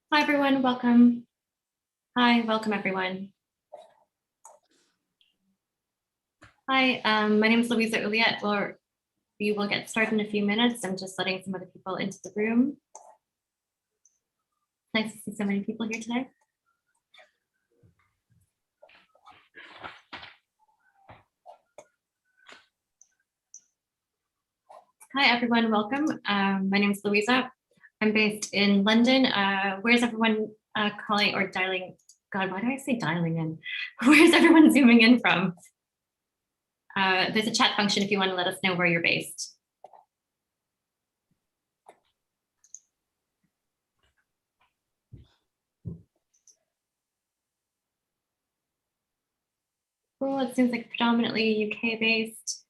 Hi, everyone. Welcome. Hi, welcome, everyone. Hi, my name is Louisa Elliott. We will get started in a few minutes. I'm just letting some other people into the room. Nice to see so many people here today. Hi, everyone. Welcome. My name is Louisa. I'm based in London. Where's everyone calling or dialing? God, why do I say dialing in? Where's everyone zooming in from? There's a chat function if you want to let us know where you're based. Cool. It seems like predominantly UK based.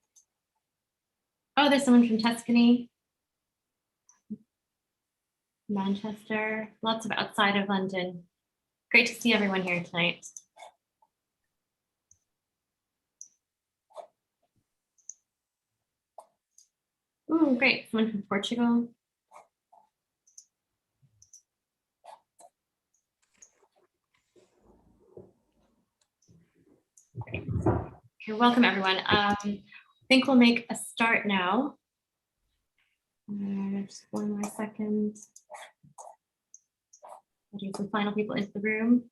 Oh, there's someone from Tuscany. Manchester, lots of outside of London. Great to see everyone here tonight. Oh, great, someone from Portugal. Great. Okay, welcome everyone. I think we'll make a start now. Just one more second. Getting some final people into the room.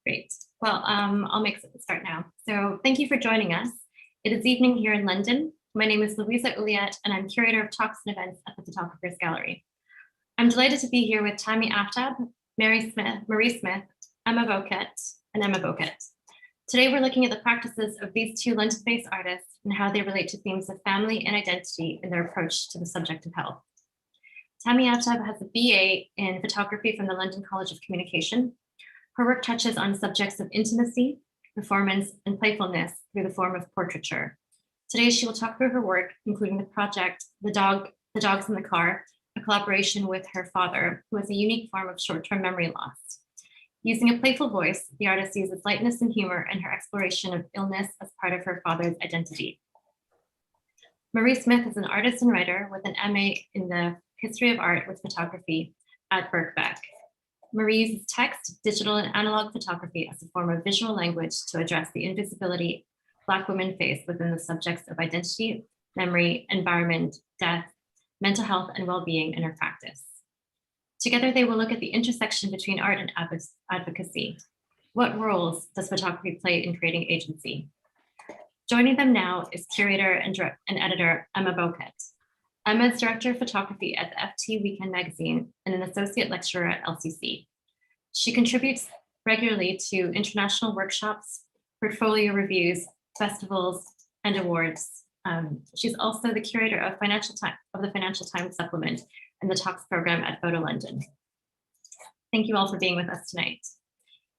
Great. Well, I'll make a start now. So thank you for joining us. It is evening here in London. My name is Louisa Elliott, and I'm curator of talks and events at the Photographers Gallery. I'm delighted to be here with Tammy Aftab, Marie Smith, Emma Bowkett, and Emma Bowkett. Today, we're looking at the practices of these two London-based artists and how they relate to themes of family and identity in their approach to the subject of health. Tammy Arthur has a BA in photography from the London College of Communication. Her work touches on subjects of intimacy, performance, and playfulness through the form of portraiture. Today, she will talk through her work, including the project, The Dogs in the Car, a collaboration with her father, who has a unique form of short-term memory loss. Using a playful voice, the artist uses lightness and humor in her exploration of illness as part of her father's identity. Marie Smith is an artist and writer with an MA in the History of Art with Photography at Bowkett. Marie uses text, digital, and analog photography as a form of visual language to address the invisibility Black women face within the subjects of identity, memory, environment, death, mental health, and well-being in her practice. Together, they will look at the intersection between art and advocacy. What roles does photography play in creating agency? Joining them now is curator and editor Emma Bowkett. Emma is director of photography at the FT Weekend magazine and an associate lecturer at LCC. She contributes regularly to international workshops, portfolio reviews, festivals, and awards. She's also the curator of the Financial Times supplement and the talks program at Photo London. Thank you all for being with us tonight.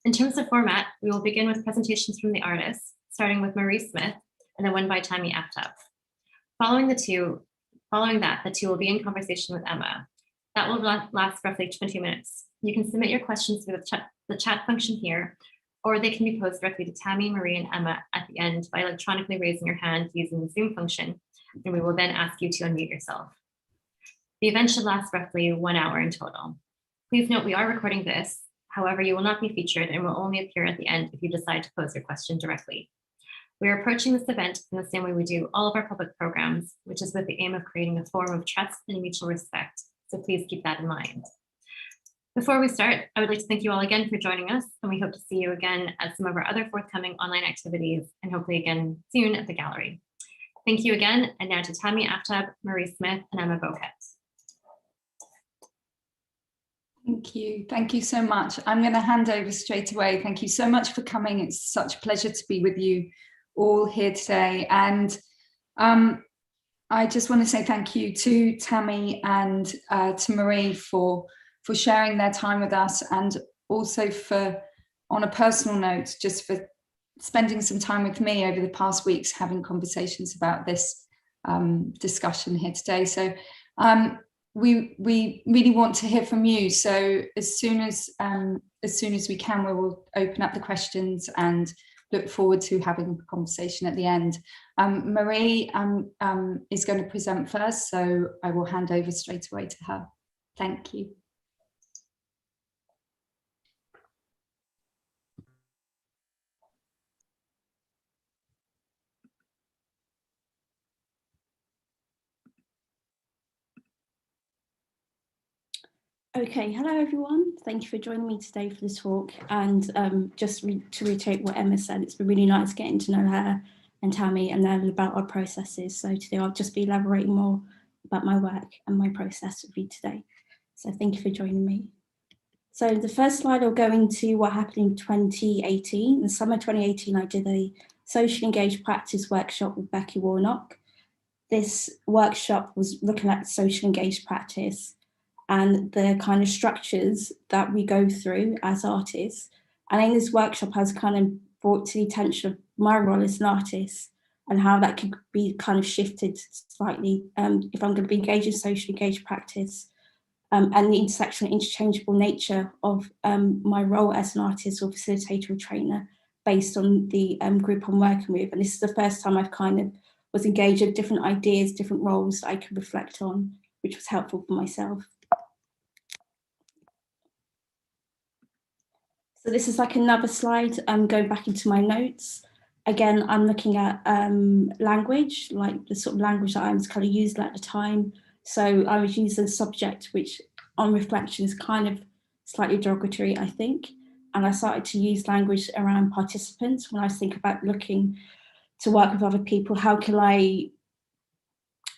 In terms of format, we will begin with presentations from the artists, starting with Marie Smith and then one by Tammy Aftab. Following that, the two will be in conversation with Emma. That will last roughly 20 minutes. You can submit your questions through the chat function here, or they can be posed directly to Tammy, Marie, and Emma at the end by electronically raising your hand using the Zoom function, and we will then ask you to unmute yourself. The event should last roughly 1 hour in total. Please note we are recording this. However, you will not be featured and will only appear at the end if you decide to pose your question directly. We are approaching this event in the same way we do all of our public programs, which is with the aim of creating a forum of trust and mutual respect. So please keep that in mind. Before we start, I would like to thank you all again for joining us, and we hope to see you again at some of our other forthcoming online activities, and hopefully again soon at the gallery. Thank you again, and now to Tammy Aftab, Marie Smith, and Emma Bowkett. Thank you so much. I'm going to hand over straight away. Thank you so much for coming. It's such a pleasure to be with you all here today. And I just want to say thank you to Tammy and to Marie for sharing their time with us, and also for, on a personal note, just for spending some time with me over the past weeks, having conversations about this discussion here today. So we really want to hear from you. So as soon as we can, we will open up the questions and look forward to having a conversation at the end. Marie is going to present first, so I will hand over straight away to her. Thank you. Okay, hello everyone. Thank you for joining me today for the talk. And just to reiterate what Emma said, it's been really nice getting to know her and Tammy and learn about our processes. So today I'll just be elaborating more about my work and my process with you today. So thank you for joining me. So the first slide, I'll go into what happened in 2018. In summer 2018, I did a social engaged practice workshop with Becky Warnock. This workshop was looking at social engaged practice and the kind of structures that we go through as artists. And in this workshop has kind of brought to the attention of my role as an artist and how that could be kind of shifted slightly if I'm going to be engaged in social engaged practice, and the intersection and interchangeable nature of my role as an artist or facilitator or trainer based on the group I'm working with. And this is the first time I've kind of was engaged with different ideas, different roles that I could reflect on, which was helpful for myself. So this is like another slide. I'm going back into my notes. Again, I'm looking at language, like the sort of language that I was kind of using at the time. So I was using a subject, which on reflection is kind of slightly derogatory, I think. And I started to use language around participants when I think about looking to work with other people. How can I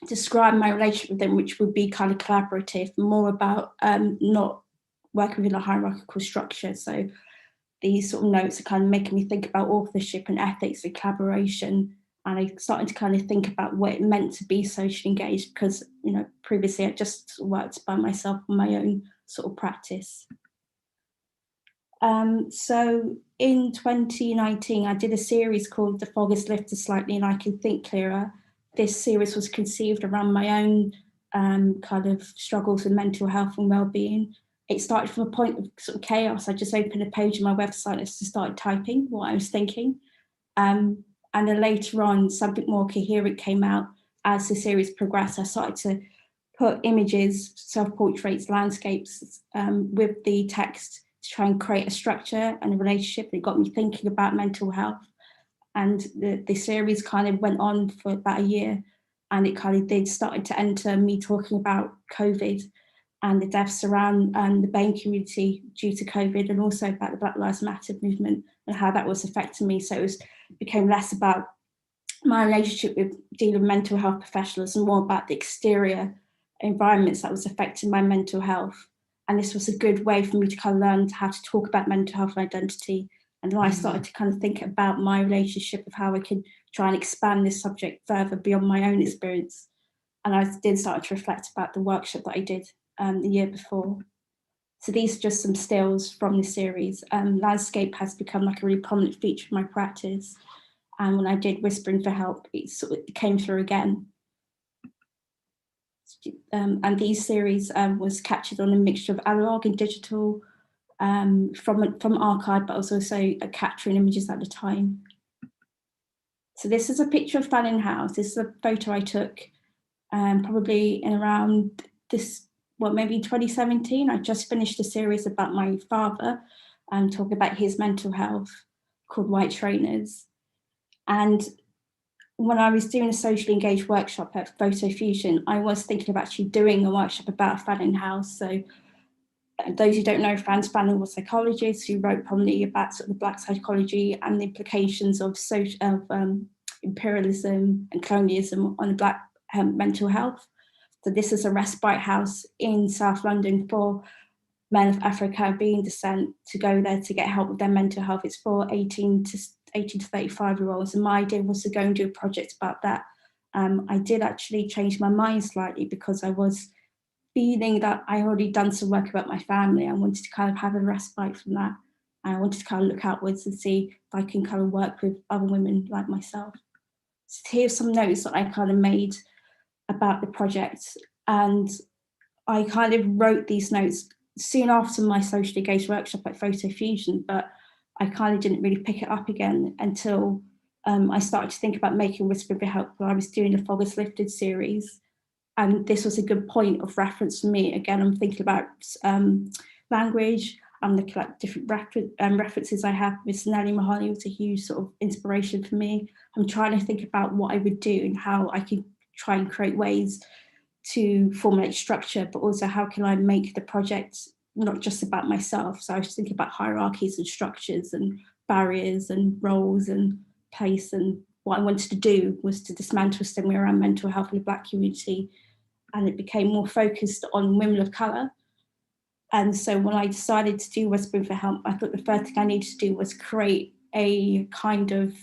describe my relationship with them, which would be kind of collaborative, more about not working within a hierarchical structure. So these sort of notes are kind of making me think about authorship and ethics and collaboration. And I started to kind of think about what it meant to be socially engaged because, you know, previously I just worked by myself on my own sort of practice. So in 2019, I did a series called The Fog is Lifted Slightly and I Can Think Clearer. This series was conceived around my own kind of struggles with mental health and well-being. It started from a point of sort of chaos. I just opened a page on my website and started typing what I was thinking. And then later on, something more coherent came out as the series progressed. I started to put images, self-portraits, landscapes with the text to try and create a structure and a relationship that got me thinking about mental health. And the series kind of went on for about a year, and it kind of did started to enter me talking about COVID and the deaths around the BAME community due to COVID, and also about the Black Lives Matter movement and how that was affecting me. So it became less about my relationship with dealing with mental health professionals and more about the exterior environments that was affecting my mental health. And this was a good way for me to kind of learn how to talk about mental health and identity. And then I started to kind of think about my relationship of how I could try and expand this subject further beyond my own experience. And I did start to reflect about the workshop that I did the year before. So these are just some stills from the series. Landscape has become like a really prominent feature of my practice. And when I did Whispering for Help, it sort of came through again. And these series was captured on a mixture of analog and digital from archive, but was also capturing images at the time. So this is a picture of Fanning House. This is a photo I took probably in around this, well, maybe 2017. I just finished a series about my father talking about his mental health called White Trainers. And when I was doing a socially engaged workshop at Photo Fusion, I was thinking of actually doing a workshop about Fanning House. So those who don't know, Franz Fanning was a psychologist who wrote prominently about sort of the Black psychology and the implications of imperialism and colonialism on Black mental health. So this is a respite house in South London for men of Afro-Caribbean descent to go there to get help with their mental health. It's for 18 to 35-year-olds. And my idea was to go and do a project about that. I did actually change my mind slightly because I was feeling that I already done some work about my family. I wanted to kind of have a respite from that. And I wanted to kind of look outwards and see if I can kind of work with other women like myself. So here's some notes that I kind of made about the project. And I kind of wrote these notes soon after my socially engaged workshop at Photo Fusion, but I kind of didn't really pick it up again until I started to think about making Whisper for Help while I was doing the Fog is Lifted series. And this was a good point of reference for me. Again, I'm thinking about language. I'm looking at different references I have. Miss Nellie Mahoney was a huge sort of inspiration for me. I'm trying to think about what I would do and how I could try and create ways to formulate structure, but also how can I make the project not just about myself. So I was thinking about hierarchies and structures and barriers and roles and place. And what I wanted to do was to dismantle stigma around mental health in the Black community. And it became more focused on women of colour. And so when I decided to do Whispering for Help, I thought the first thing I needed to do was create a kind of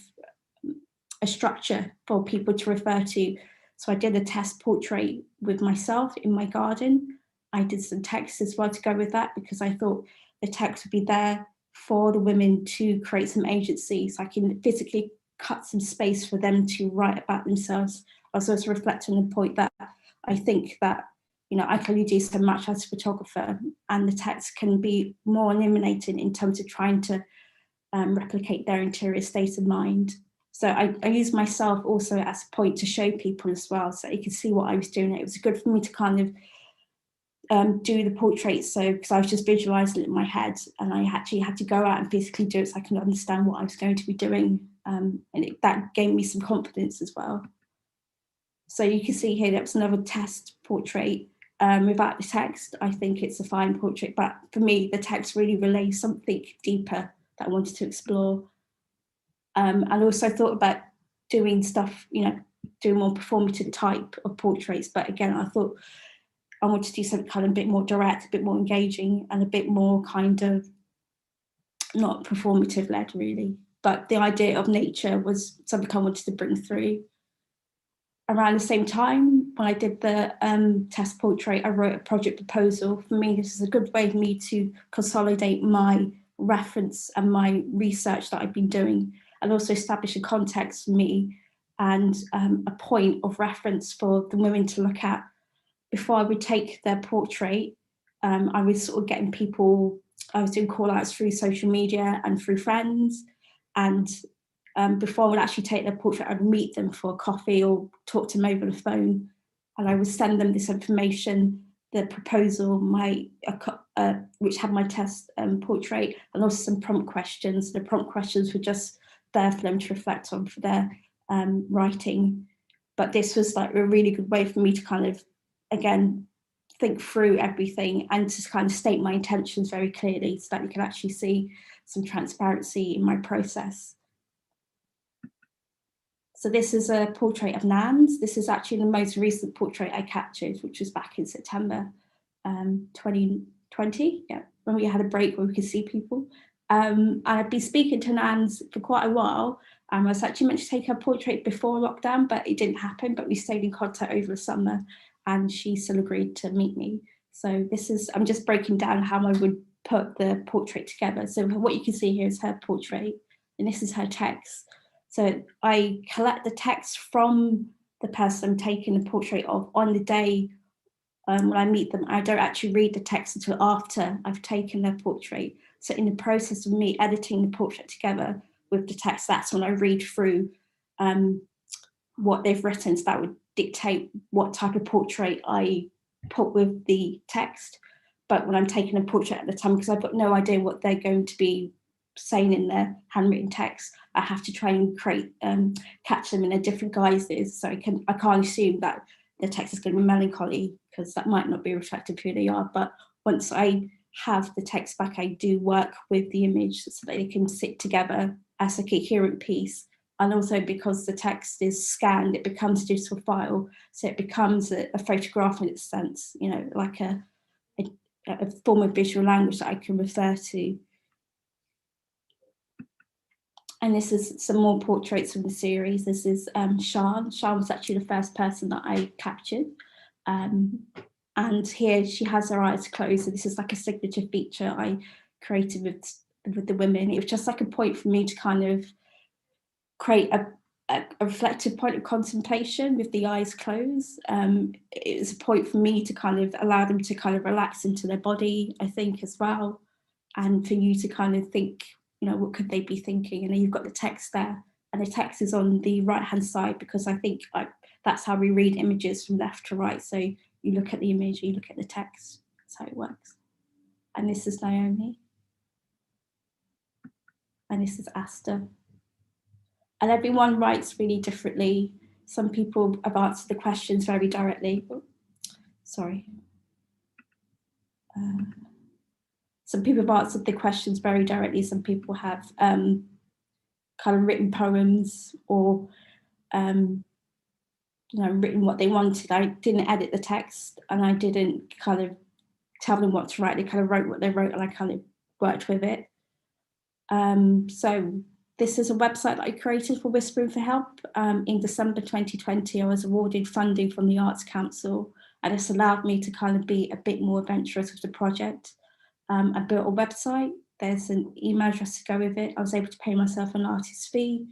a structure for people to refer to. So I did a test portrait with myself in my garden. I did some text as well to go with that, because I thought the text would be there for the women to create some agency, so I can physically cut some space for them to write about themselves. I was also reflecting on the point that I think that, you know, I can only do so much as a photographer, and the text can be more illuminating in terms of trying to replicate their interior state of mind. So I use myself also as a point to show people as well, so you can see what I was doing. It was good for me to kind of do the portrait, so because I was just visualizing it in my head, and I actually had to go out and physically do it so I can understand what I was going to be doing, and that gave me some confidence as well. So you can see here that was another test portrait without the text. I think it's a fine portrait, but for me the text really relays something deeper that I wanted to explore. And also thought about doing stuff, you know, doing more performative type of portraits, but again I thought I wanted to do something kind of a bit more direct, a bit more engaging, and a bit more kind of not performative led really. But the idea of nature was something I wanted to bring through. Around the same time, when I did the test portrait, I wrote a project proposal. For me, this is a good way for me to consolidate my reference and my research that I've been doing, and also establish a context for me and a point of reference for the women to look at. Before I would take their portrait, I was sort of getting people, I was doing call outs through social media and through friends. And before I would actually take their portrait, I'd meet them for a coffee or talk to them over the phone. And I would send them this information, the proposal, which had my test portrait, and also some prompt questions. The prompt questions were just there for them to reflect on for their writing. But this was like a really good way for me to kind of, again, think through everything and to kind of state my intentions very clearly so that you can actually see some transparency in my process. So this is a portrait of Nans. This is actually the most recent portrait I captured, which was back in September 2020, yeah, when we had a break where we could see people. And I'd been speaking to Nans for quite a while. I was actually meant to take her portrait before lockdown, but it didn't happen, but we stayed in contact over the summer, and she still agreed to meet me. So this is, I'm just breaking down how I would put the portrait together. So what you can see here is her portrait, and this is her text. So I collect the text from the person I'm taking the portrait of on the day when I meet them. I don't actually read the text until after I've taken their portrait. So in the process of me editing the portrait together with the text, that's when I read through what they've written. So that would dictate what type of portrait I put with the text. But when I'm taking a portrait at the time, because I've got no idea what they're going to be saying in their handwritten text, I have to try and catch them in their different guises. So I can't assume that the text is going to be melancholy, because that might not be reflective of who they are. But once I have the text back, I do work with the image so that they can sit together as a coherent piece. And also because the text is scanned, it becomes a digital file. So it becomes a photograph in its sense, you know, like a form of visual language that I can refer to. And this is some more portraits from the series. This is Sian. Sian was actually the first person that I captured. And here she has her eyes closed. So this is like a signature feature I created with the women. It was just like a point for me to kind of create a reflective point of contemplation with the eyes closed. It was a point for me to kind of allow them to kind of relax into their body, I think, as well. And for you to kind of think, you know, what could they be thinking? And then you've got the text there and the text is on the right-hand side, because I think that's how we read images from left to right. So you look at the image, you look at the text. That's how it works. And this is Naomi. And this is Asta. And everyone writes really differently. Some people have answered the questions very directly. Oh, sorry. Some people have answered the questions very directly. Some people have kind of written poems, or written what they wanted. I didn't edit the text, and I didn't kind of tell them what to write. They kind of wrote what they wrote, and I kind of worked with it. So this is a website that I created for Whispering for Help. In December 2020, I was awarded funding from the Arts Council, and it's allowed me to kind of be a bit more adventurous with the project. I built a website. There's an email address to go with it. I was able to pay myself an artist fee.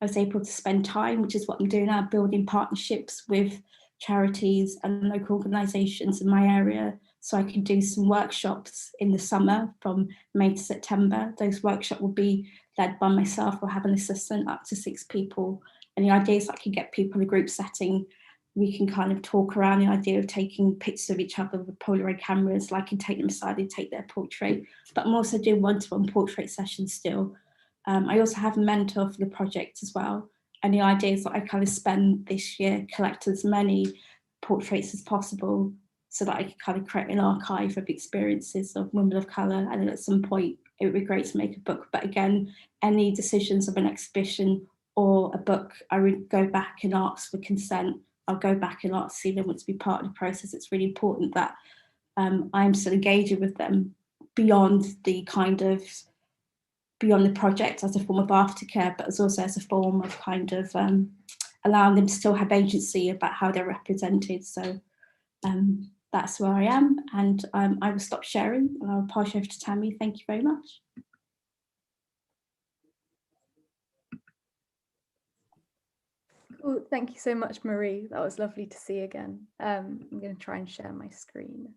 I was able to spend time, which is what I'm doing now, building partnerships with charities and local organisations in my area, so I can do some workshops in the summer from May to September. Those workshops will be led by myself. We'll have an assistant, up to 6 people. And the idea is I can get people in a group setting. We can kind of talk around the idea of taking pictures of each other with Polaroid cameras. I can take them aside and take their portrait, but I'm also doing one-to-one portrait sessions still. I also have a mentor for the project as well. And the idea is that I kind of spend this year collecting as many portraits as possible, so that I can kind of create an archive of experiences of women of colour. And then at some point, it would be great to make a book. But again, any decisions of an exhibition or a book, I would go back and ask for consent. I'll go back and ask if they want to be part of the process. It's really important that I'm still engaging with them beyond the project as a form of aftercare, but as also as a form of kind of allowing them to still have agency about how they're represented. So that's where I am, and I will stop sharing and I'll pass you over to Tammy. Thank you very much. Cool. Thank you so much, Marie. That was lovely to see again. I'm going to try and share my screen.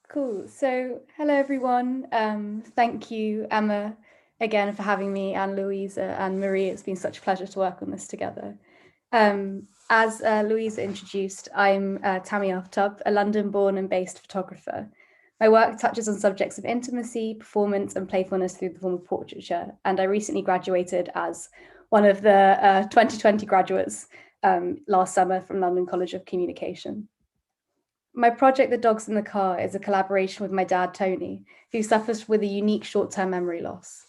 Cool. So hello, everyone. Thank you, Emma, again for having me, and Louisa and Marie. It's been such a pleasure to work on this together. As Louisa introduced, I'm Tammy Arthur, a London-born and based photographer. My work touches on subjects of intimacy, performance, and playfulness through the form of portraiture, and I recently graduated as one of the 2020 graduates last summer from London College of Communication. My project, The Dogs in the Car, is a collaboration with my dad, Tony, who suffers with a unique short-term memory loss.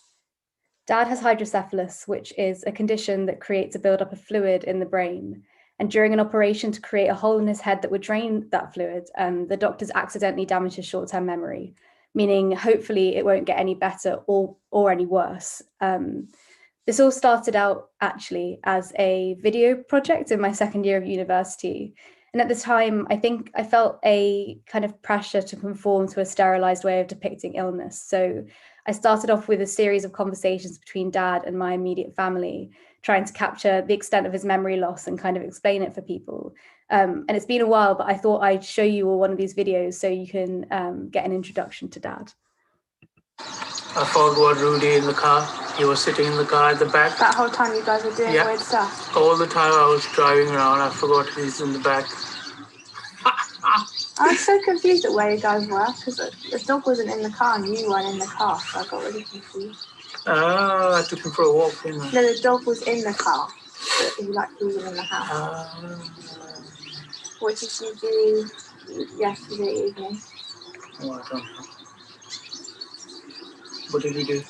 Dad has hydrocephalus, which is a condition that creates a buildup of fluid in the brain. And during an operation to create a hole in his head that would drain that fluid, the doctors accidentally damaged his short-term memory, meaning hopefully it won't get any better or any worse. This all started out actually as a video project in my second year of university. And at the time, I think I felt a kind of pressure to conform to a sterilized way of depicting illness. So I started off with a series of conversations between Dad and my immediate family, trying to capture the extent of his memory loss and kind of explain it for people. And it's been a while, but I thought I'd show you all one of these videos so you can get an introduction to Dad. I forgot Rudy in the car. He was sitting in the car at the back. That whole time you guys were doing weird stuff? All the time I was driving around, I forgot he's in the back. I was so confused at where you guys were, because the dog wasn't in the car and you weren't in the car, so I got really confused. I took him for a walk, didn't I? No, the dog was in the car, but he wasn't in the house. What did you do yesterday evening? Oh, I don't know. What did you do?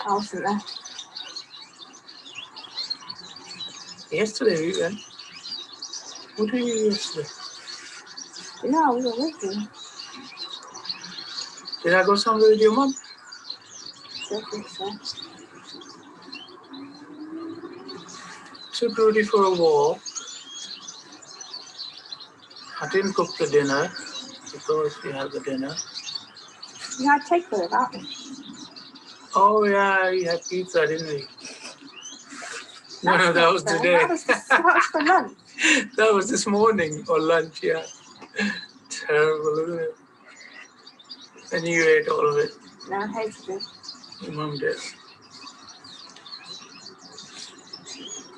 I wasn't there. Yesterday we went. What did you do yesterday? No, we were with you. Did I go somewhere with your mum? I think so. Took Rudy for a walk. I didn't cook the dinner because we had the dinner. You had takeaway without me. Oh yeah, we had pizza, didn't we? No, that was today. That was for lunch. That was this morning or lunch, yeah. Terrible, isn't it? And you ate all of it. No, I hated it. Your mum did.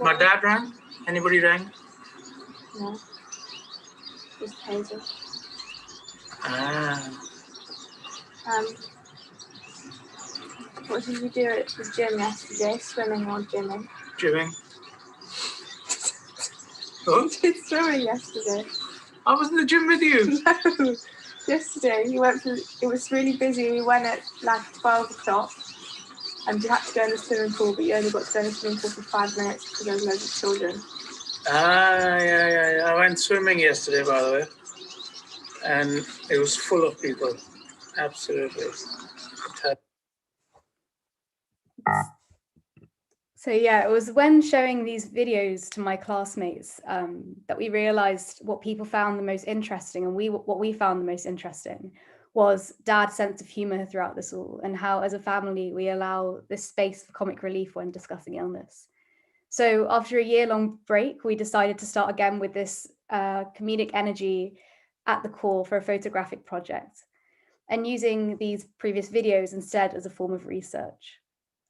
My dad rang? Anybody rang? No, just Hazel. Ah. What did you do at the gym yesterday? Swimming or gymming? Gymming. Oh, You did swimming yesterday. I was in the gym with you. No, yesterday you went for. It was really busy. We went at like 12 o'clock, and you had to go in the swimming pool, but you only got to go in the swimming pool for 5 minutes because there was loads of children. Ah, yeah. I went swimming yesterday, by the way. And it was full of people. Absolutely. So yeah, it was when showing these videos to my classmates that we realized what people found the most interesting, and what we found the most interesting was Dad's sense of humor throughout this all, and how as a family we allow this space for comic relief when discussing illness. So after a year-long break, we decided to start again with this comedic energy at the core for a photographic project, and using these previous videos instead as a form of research.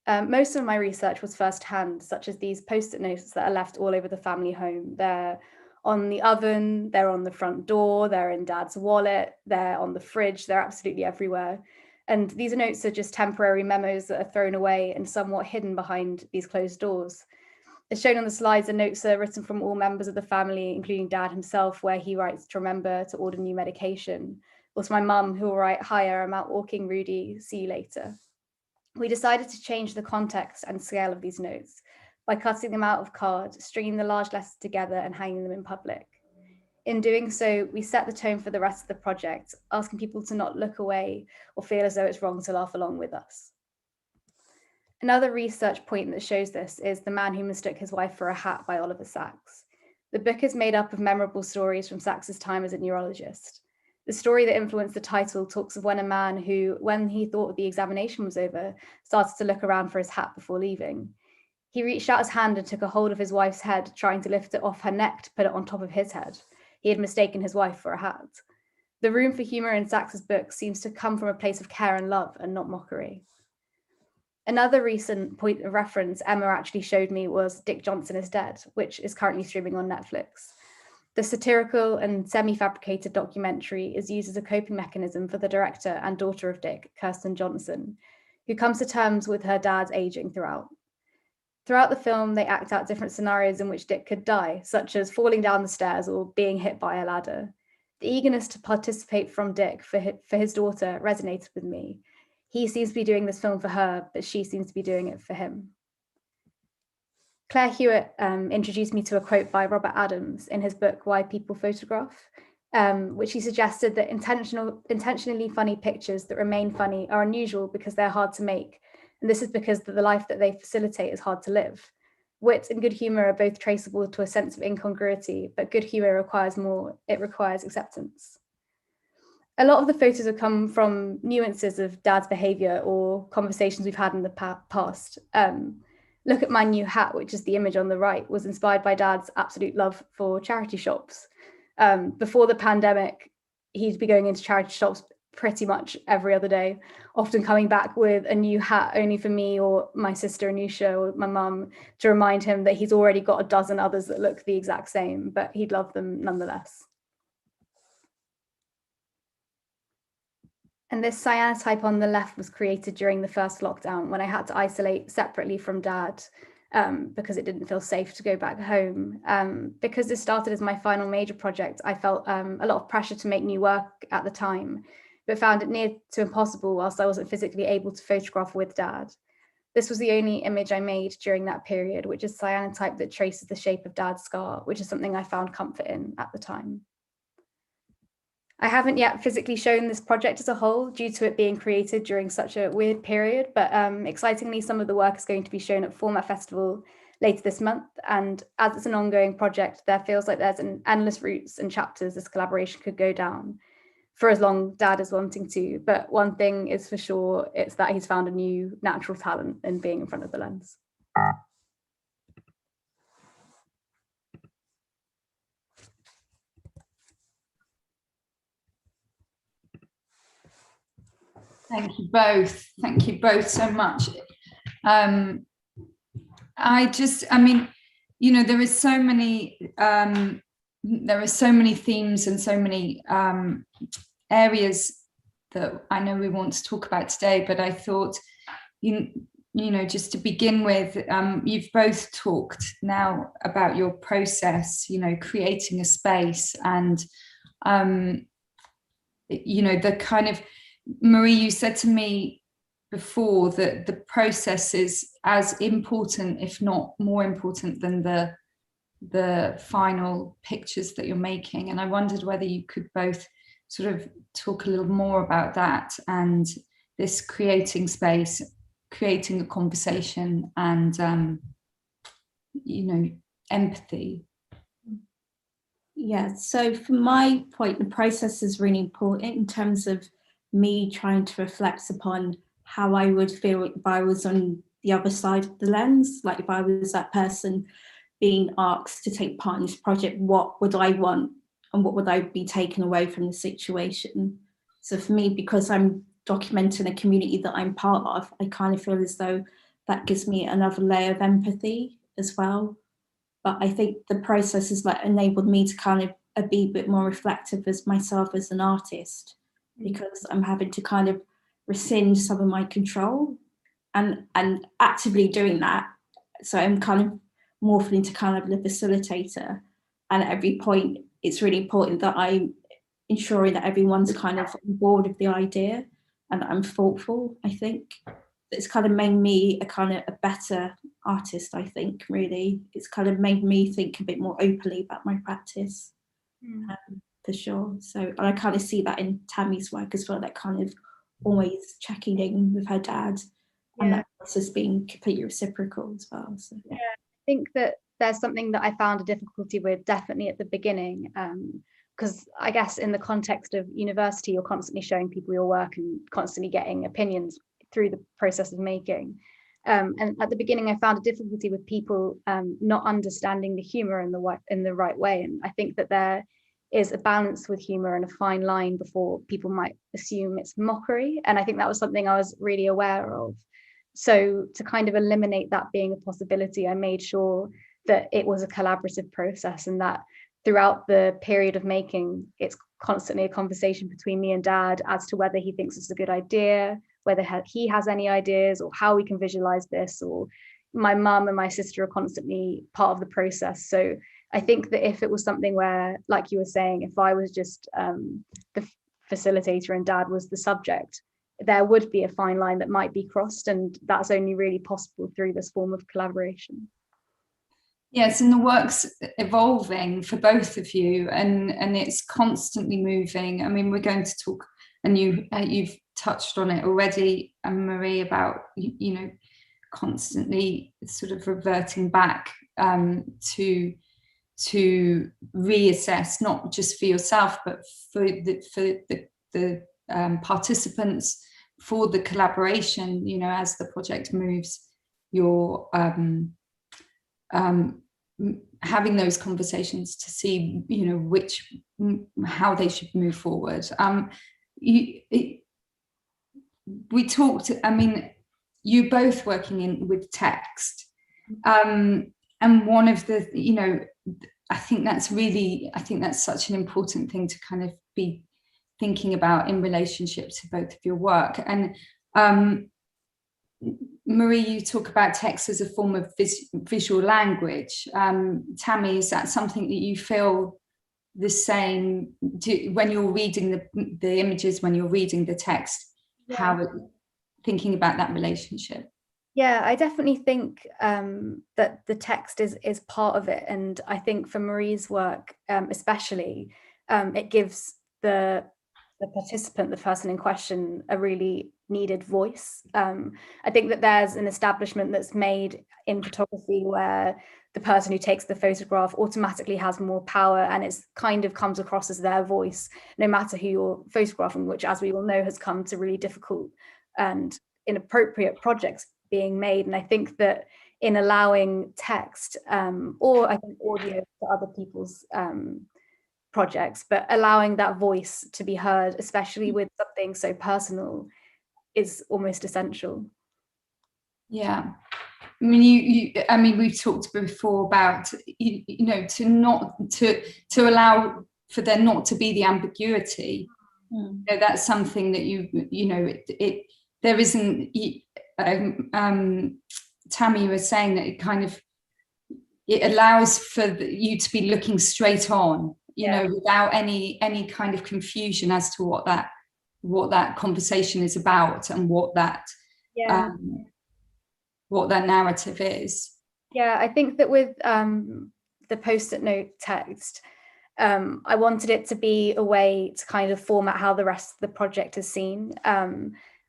Most of my research was firsthand, such as these post-it notes that are left all over the family home. They're on the oven, they're on the front door, they're in Dad's wallet, they're on the fridge, they're absolutely everywhere. And these notes are just temporary memos that are thrown away and somewhat hidden behind these closed doors. As shown on the slides, the notes are written from all members of the family, including Dad himself, where he writes to remember to order new medication. Also my mum, who will write, "Hiya, I'm out walking, Rudy, see you later." We decided to change the context and scale of these notes by cutting them out of card, stringing the large letters together and hanging them in public. In doing so, we set the tone for the rest of the project, asking people to not look away or feel as though it's wrong to laugh along with us. Another research point that shows this is The Man Who Mistook His Wife for a Hat by Oliver Sacks. The book is made up of memorable stories from Sacks's time as a neurologist. The story that influenced the title talks of when a man who, when he thought the examination was over, started to look around for his hat before leaving. He reached out his hand and took a hold of his wife's head, trying to lift it off her neck to put it on top of his head. He had mistaken his wife for a hat. The room for humor in Sacks's book seems to come from a place of care and love and not mockery. Another recent point of reference Emma actually showed me was Dick Johnson is Dead, which is currently streaming on Netflix. The satirical and semi-fabricated documentary is used as a coping mechanism for the director and daughter of Dick, Kirsten Johnson, who comes to terms with her dad's aging throughout. Throughout the film, they act out different scenarios in which Dick could die, such as falling down the stairs or being hit by a ladder. The eagerness to participate from Dick for his daughter resonated with me. He seems to be doing this film for her, but she seems to be doing it for him. Claire Hewitt introduced me to a quote by Robert Adams in his book, Why People Photograph, which he suggested that intentionally funny pictures that remain funny are unusual because they're hard to make. And this is because the life that they facilitate is hard to live. Wit and good humor are both traceable to a sense of incongruity, but good humor requires more. It requires acceptance. A lot of the photos have come from nuances of Dad's behavior or conversations we've had in the past. Look at my new hat, which is the image on the right, was inspired by Dad's absolute love for charity shops. Before the pandemic, he'd be going into charity shops pretty much every other day, often coming back with a new hat only for me or my sister Anusha or my mum to remind him that he's already got a dozen others that look the exact same, but he'd love them nonetheless. And this cyanotype on the left was created during the first lockdown when I had to isolate separately from Dad because it didn't feel safe to go back home. Because this started as my final major project, I felt a lot of pressure to make new work at the time, but found it near to impossible whilst I wasn't physically able to photograph with Dad. This was the only image I made during that period, which is cyanotype that traces the shape of Dad's scar, which is something I found comfort in at the time. I haven't yet physically shown this project as a whole due to it being created during such a weird period, but excitingly, some of the work is going to be shown at Format Festival later this month. And as it's an ongoing project, there feels like there's an endless routes and chapters this collaboration could go down for as long Dad is wanting to. But one thing is for sure, it's that he's found a new natural talent in being in front of the lens. Thank you both. Thank you both so much. I mean, you know, there are so many themes and so many areas that I know we want to talk about today, but I thought, you know, just to begin with, you've both talked now about your process, you know, creating a space and, you know, the kind of, Marie, you said to me before that the process is as important, if not more important, than the final pictures that you're making. And I wondered whether you could both sort of talk a little more about that and this creating space, creating a conversation, and you know, empathy. Yeah, so from my point, the process is really important in terms of me trying to reflect upon how I would feel if I was on the other side of the lens, like if I was that person being asked to take part in this project, what would I want and what would I be taken away from the situation? So for me, because I'm documenting a community that I'm part of, I kind of feel as though that gives me another layer of empathy as well. But I think the process has like enabled me to kind of be a bit more reflective as myself as an artist, because I'm having to kind of rescind some of my control and actively doing that. So I'm kind of morphing into kind of the facilitator. And at every point, it's really important that I'm ensuring that everyone's kind of on board with the idea and that I'm thoughtful, I think. It's kind of made me a better artist, I think, really. It's kind of made me think a bit more openly about my practice, for sure. So I kind of see that in Tammy's work as well, that kind of always checking in with her dad, and that process being completely reciprocal as well. So yeah. I think that there's something that I found a difficulty with definitely at the beginning, because I guess in the context of university, you're constantly showing people your work and constantly getting opinions through the process of making. And at the beginning, I found a difficulty with people not understanding the humor in the right way. And I think that there is a balance with humor and a fine line before people might assume it's mockery. And I think that was something I was really aware of. So to kind of eliminate that being a possibility, I made sure that it was a collaborative process, and that throughout the period of making, it's constantly a conversation between me and Dad as to whether he thinks it's a good idea, whether he has any ideas, or how we can visualize this, or my mum and my sister are constantly part of the process. So I think that if it was something where, like you were saying, if I was just the facilitator and Dad was the subject, there would be a fine line that might be crossed, and that's only really possible through this form of collaboration. Yes, and the work's evolving for both of you, and it's constantly moving. I mean, we're going to talk, and you've touched on it already, Marie, about you know, constantly sort of reverting back to reassess, not just for yourself, but for the participants, for the collaboration. You know, as the project moves, you're having those conversations to see, you know, how they should move forward. We talked, I mean, you both working with text, and one of the, you know, I think that's such an important thing to kind of be thinking about in relationship to both of your work. And Marie, you talk about text as a form of visual language. Tammy, is that something that you feel the same when you're reading the images, when you're reading the text? Yeah. How thinking about that relationship? Yeah, I definitely think that the text is part of it, and I think for Marie's work, especially, it gives the participant, the person in question, a really needed voice. I think that there's an establishment that's made in photography where the person who takes the photograph automatically has more power, and it's kind of comes across as their voice, no matter who you're photographing, which, as we all know, has come to really difficult and inappropriate projects being made. And I think that in allowing text, or I think audio for other people's projects, but allowing that voice to be heard, especially with something so personal, is almost essential. Yeah. I mean, I mean, we've talked before about, you know, to allow for there not to be the ambiguity. You know, that's something that you know, there isn't. Tammy was saying that it allows for you to be looking straight on, you know, without any kind of confusion as to what that conversation is about and what that narrative is. Yeah, I think that with the post-it note text, I wanted it to be a way to kind of format how the rest of the project is seen.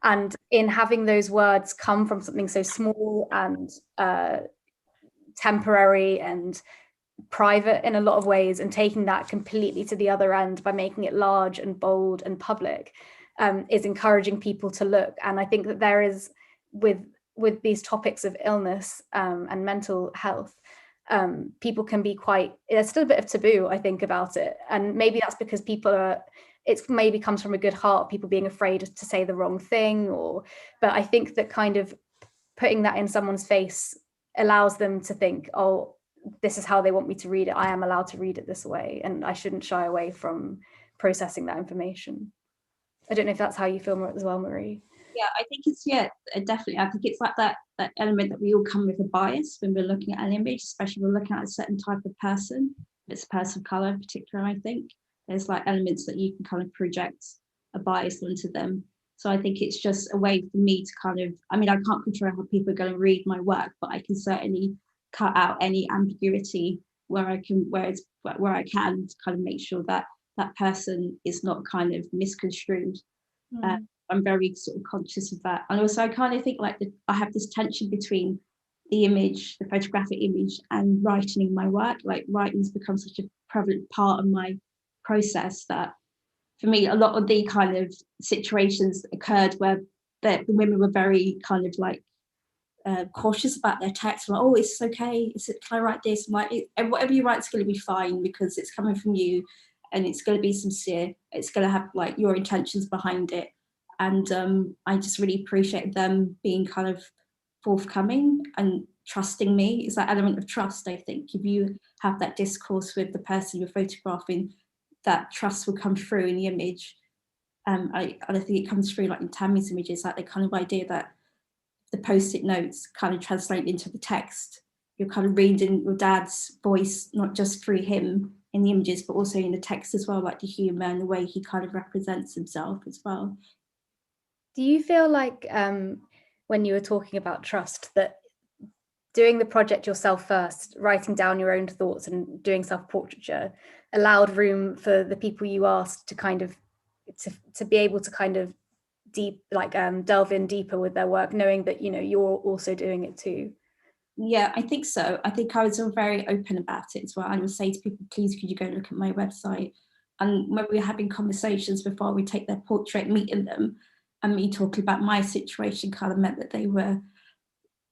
And in having those words come from something so small and temporary and private in a lot of ways, and taking that completely to the other end by making it large and bold and public, is encouraging people to look. And I think that there is, with these topics of illness and mental health, people can be there's still a bit of taboo, I think, about it. And maybe that's because it maybe comes from a good heart, people being afraid to say the wrong thing, but I think that kind of putting that in someone's face allows them to think, oh, this is how they want me to read it. I am allowed to read it this way, and I shouldn't shy away from processing that information. I don't know if that's how you feel as well, Marie. Yeah, I think it's, definitely. I think it's like that element that we all come with a bias when we're looking at an image, especially when we're looking at a certain type of person. If it's a person of colour in particular, I think there's like elements that you can kind of project a bias onto them. So I think it's just a way for me to kind of, I mean, I can't control how people are going to read my work, but I can certainly cut out any ambiguity where I can to kind of make sure that that person is not kind of misconstrued. I'm very sort of conscious of that. And also I kind of think like I have this tension between the image, the photographic image, and writing in my work. Like writing's become such a prevalent part of my process that for me, a lot of the kind of situations that occurred where the women were very kind of like cautious about their text. Like, oh, it's okay. Can I write this? I'm like, whatever you write is going to be fine because it's coming from you and it's going to be sincere. It's going to have like your intentions behind it. And I just really appreciate them being kind of forthcoming and trusting me. It's that element of trust, I think. If you have that discourse with the person you're photographing, that trust will come through in the image. I think it comes through like in Tammy's images, like the kind of idea that the post-it notes kind of translate into the text. You're kind of reading your dad's voice, not just through him in the images, but also in the text as well, like the humour and the way he kind of represents himself as well. Do you feel like when you were talking about trust, that doing the project yourself first, writing down your own thoughts and doing self-portraiture allowed room for the people you asked to kind of to be able to kind of delve in deeper with their work, knowing that, you know, you're also doing it too? Yeah, I think so. I think I was all very open about it as well. I would say to people, please, could you go look at my website? And when we were having conversations before we take their portrait, meeting them, and me talking about my situation kind of meant that they were,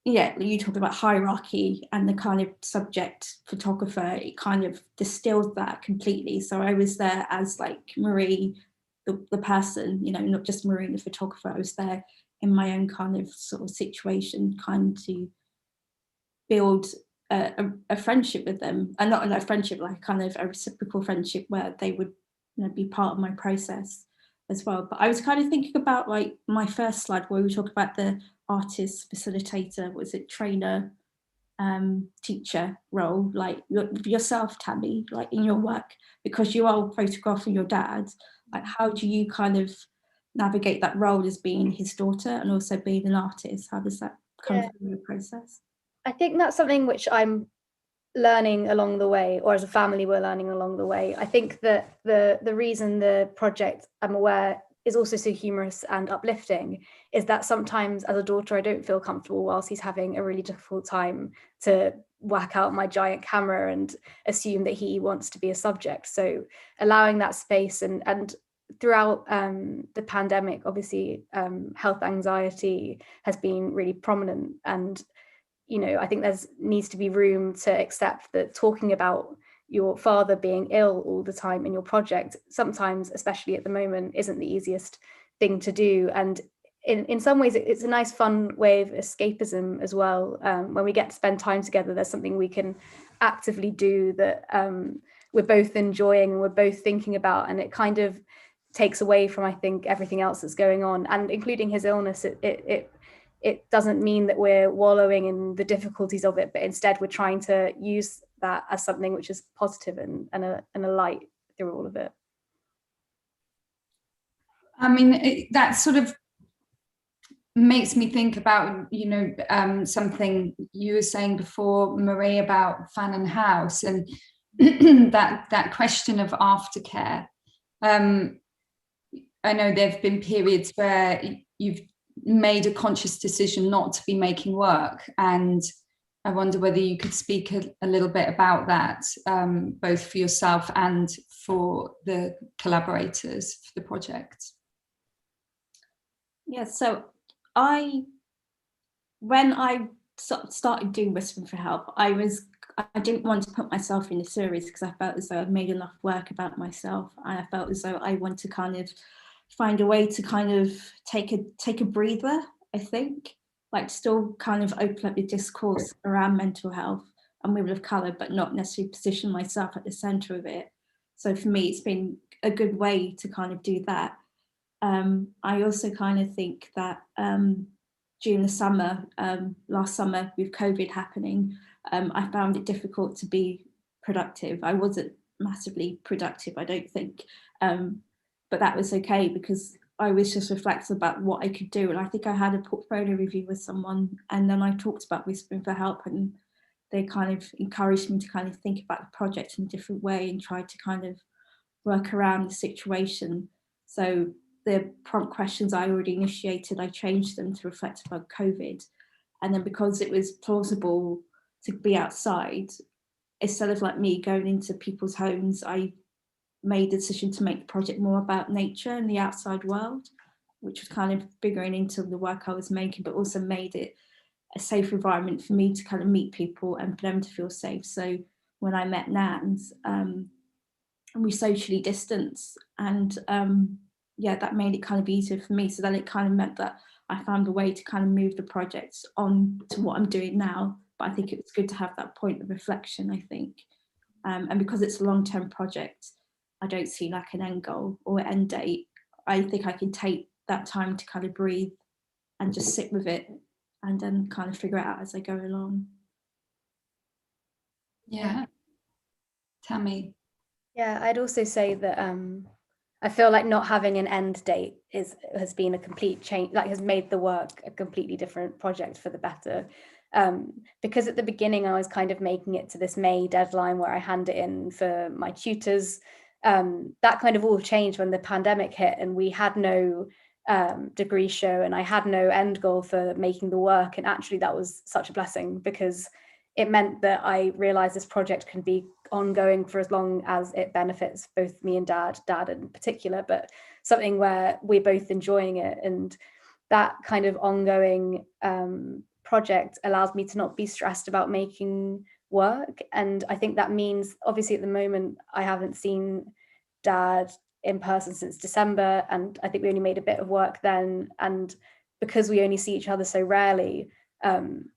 you talk about hierarchy and the kind of subject photographer, it kind of distilled that completely. So I was there as like Marie, the person, you know, not just Marie the photographer. I was there in my own kind of sort of situation, kind of to build a friendship with them, and not a friendship, like kind of a reciprocal friendship where they would, you know, be part of my process as well. But I was kind of thinking about like my first slide where we talk about the artist, facilitator, was it trainer, teacher role, like yourself, Tammy, like in your work, because you are photographing your dad, like how do you kind of navigate that role as being his daughter and also being an artist? How does that come through your process? I think that's something which I'm learning along the way, or as a family we're learning along the way. I think that the reason the project, I'm aware, is also so humorous and uplifting is that sometimes as a daughter I don't feel comfortable whilst he's having a really difficult time to whack out my giant camera and assume that he wants to be a subject. So allowing that space, and throughout the pandemic, obviously health anxiety has been really prominent, and you know, I think there's needs to be room to accept that talking about your father being ill all the time in your project, sometimes, especially at the moment, isn't the easiest thing to do. And in some ways it's a nice fun way of escapism as well. When we get to spend time together, there's something we can actively do that we're both enjoying and we're both thinking about, and it kind of takes away from, I think, everything else that's going on, and including his illness. It doesn't mean that we're wallowing in the difficulties of it, but instead we're trying to use that as something which is positive and a light through all of it. I mean, that sort of makes me think about, you know, something you were saying before, Marie, about Fan and House, and that question of aftercare. I know there have been periods where you've made a conscious decision not to be making work, and I wonder whether you could speak a little bit about that, both for yourself and for the collaborators for the project. Yeah, so when I started doing Whispering for Help, I didn't want to put myself in a series because I felt as though I'd made enough work about myself, and I felt as though I want to kind of find a way to kind of take a breather, I think, like still kind of open up the discourse around mental health and women of colour, but not necessarily position myself at the centre of it. So for me, it's been a good way to kind of do that. I also kind of think that during the summer, last summer with COVID happening, I found it difficult to be productive. I wasn't massively productive, I don't think, but that was okay because I was just reflective about what I could do. And I think I had a portfolio review with someone, and then I talked about Whispering for Help, and they kind of encouraged me to kind of think about the project in a different way and try to kind of work around the situation. So the prompt questions I already initiated, I changed them to reflect about COVID. And then because it was plausible to be outside, instead of like me going into people's homes, I made the decision to make the project more about nature and the outside world, which was kind of figuring into the work I was making, but also made it a safe environment for me to kind of meet people and for them to feel safe. So when I met Nans, we socially distanced, and yeah, that made it kind of easier for me. So then it kind of meant that I found a way to kind of move the project on to what I'm doing now. But I think it was good to have that point of reflection, I think. And because it's a long-term project, I don't see like an end goal or end date. I think I can take that time to kind of breathe and just sit with it and then kind of figure it out as I go along. Yeah. Tammy. Yeah, I'd also say that I feel like not having an end date has been a complete change, like has made the work a completely different project for the better. Because at the beginning I was kind of making it to this May deadline where I hand it in for my tutors. That kind of all changed when the pandemic hit and we had no degree show and I had no end goal for making the work. And actually that was such a blessing because it meant that I realized this project can be ongoing for as long as it benefits both me and dad in particular, but something where we're both enjoying it. And that kind of ongoing project allows me to not be stressed about making work. And I think that means, obviously at the moment, I haven't seen dad in person since December. And I think we only made a bit of work then. And because we only see each other so rarely,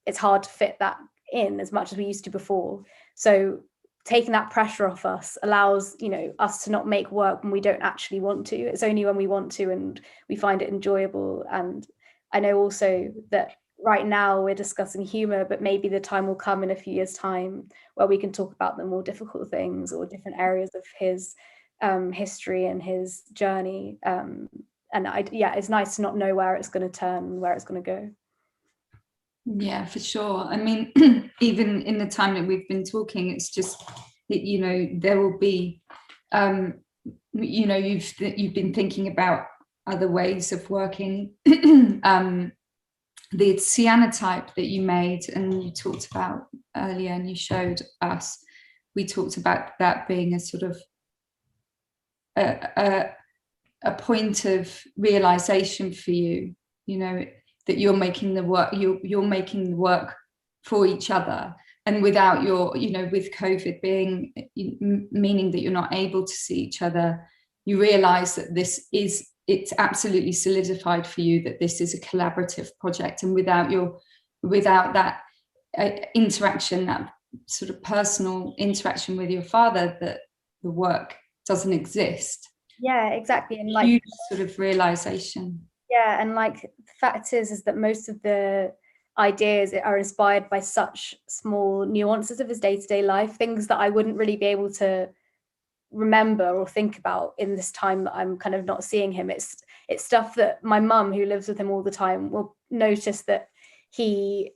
it's hard to fit that in as much as we used to before. So taking that pressure off us allows, you know, us to not make work when we don't actually want to. It's only when we want to and we find it enjoyable. And I know also that right now we're discussing humor, but maybe the time will come in a few years' time where we can talk about the more difficult things or different areas of his history and his journey. And it's nice to not know where it's going to turn, where it's going to go. Yeah, for sure. I mean, even in the time that we've been talking, it's just, you know, there will be, you know, you've been thinking about other ways of working. The cyanotype that you made and you talked about earlier and you showed us, we talked about that being a sort of a point of realization for you, you know, that you're making the work, you're making the work for each other, and without your, you know, with COVID meaning that you're not able to see each other, you realize that this is it's absolutely solidified for you that this is a collaborative project, and without that interaction, that sort of personal interaction with your father, that the work doesn't exist. Yeah, exactly. And like huge sort of realization. Yeah, and like the fact is that most of the ideas are inspired by such small nuances of his day-to-day life, things that I wouldn't really be able to remember or think about in this time that I'm kind of not seeing him. It's stuff that my mum, who lives with him all the time, will notice that he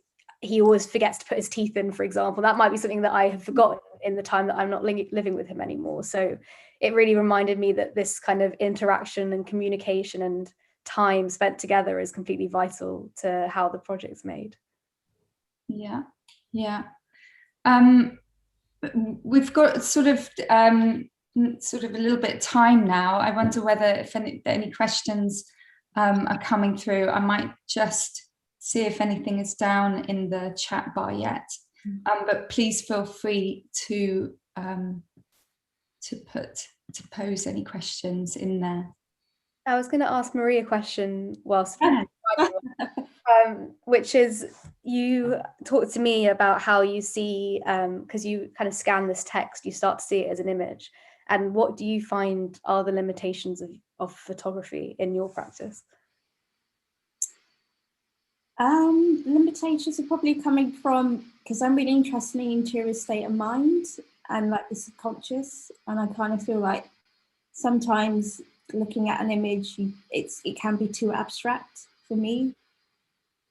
always forgets to put his teeth in, for example. That might be something that I have forgotten in the time that I'm not living with him anymore. So it really reminded me that this kind of interaction and communication and time spent together is completely vital to how the project's made. Yeah. We've got sort of a little bit of time now. I wonder whether if any questions are coming through. I might just see if anything is down in the chat bar yet. But please feel free to pose any questions in there. I was going to ask Marie a question whilst which is, you talked to me about how you see, because you kind of scan this text, you start to see it as an image. And what do you find are the limitations of photography in your practice? Limitations are probably coming from, because I'm really interested in the interior state of mind and like the subconscious, and I kind of feel like sometimes looking at an image, it can be too abstract for me.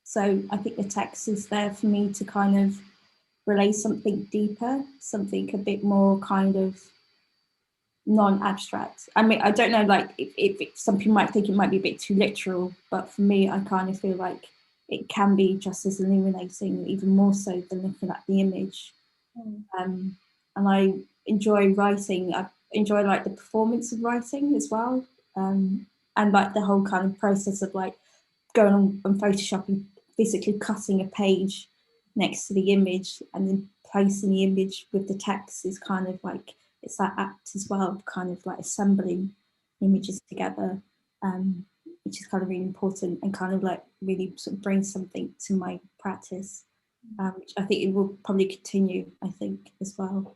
So I think the text is there for me to kind of relay something deeper, something a bit more kind of non-abstract. I mean, I don't know, like if some people might think it might be a bit too literal, but for me, I kind of feel like it can be just as illuminating, even more so than looking at the image. And I enjoy writing. I enjoy like the performance of writing as well, and like the whole kind of process of like going on Photoshop and physically cutting a page next to the image and then placing the image with the text is kind of like, it's that act as well of kind of like assembling images together, which is kind of really important and kind of like really sort of brings something to my practice, which I think it will probably continue, I think, as well.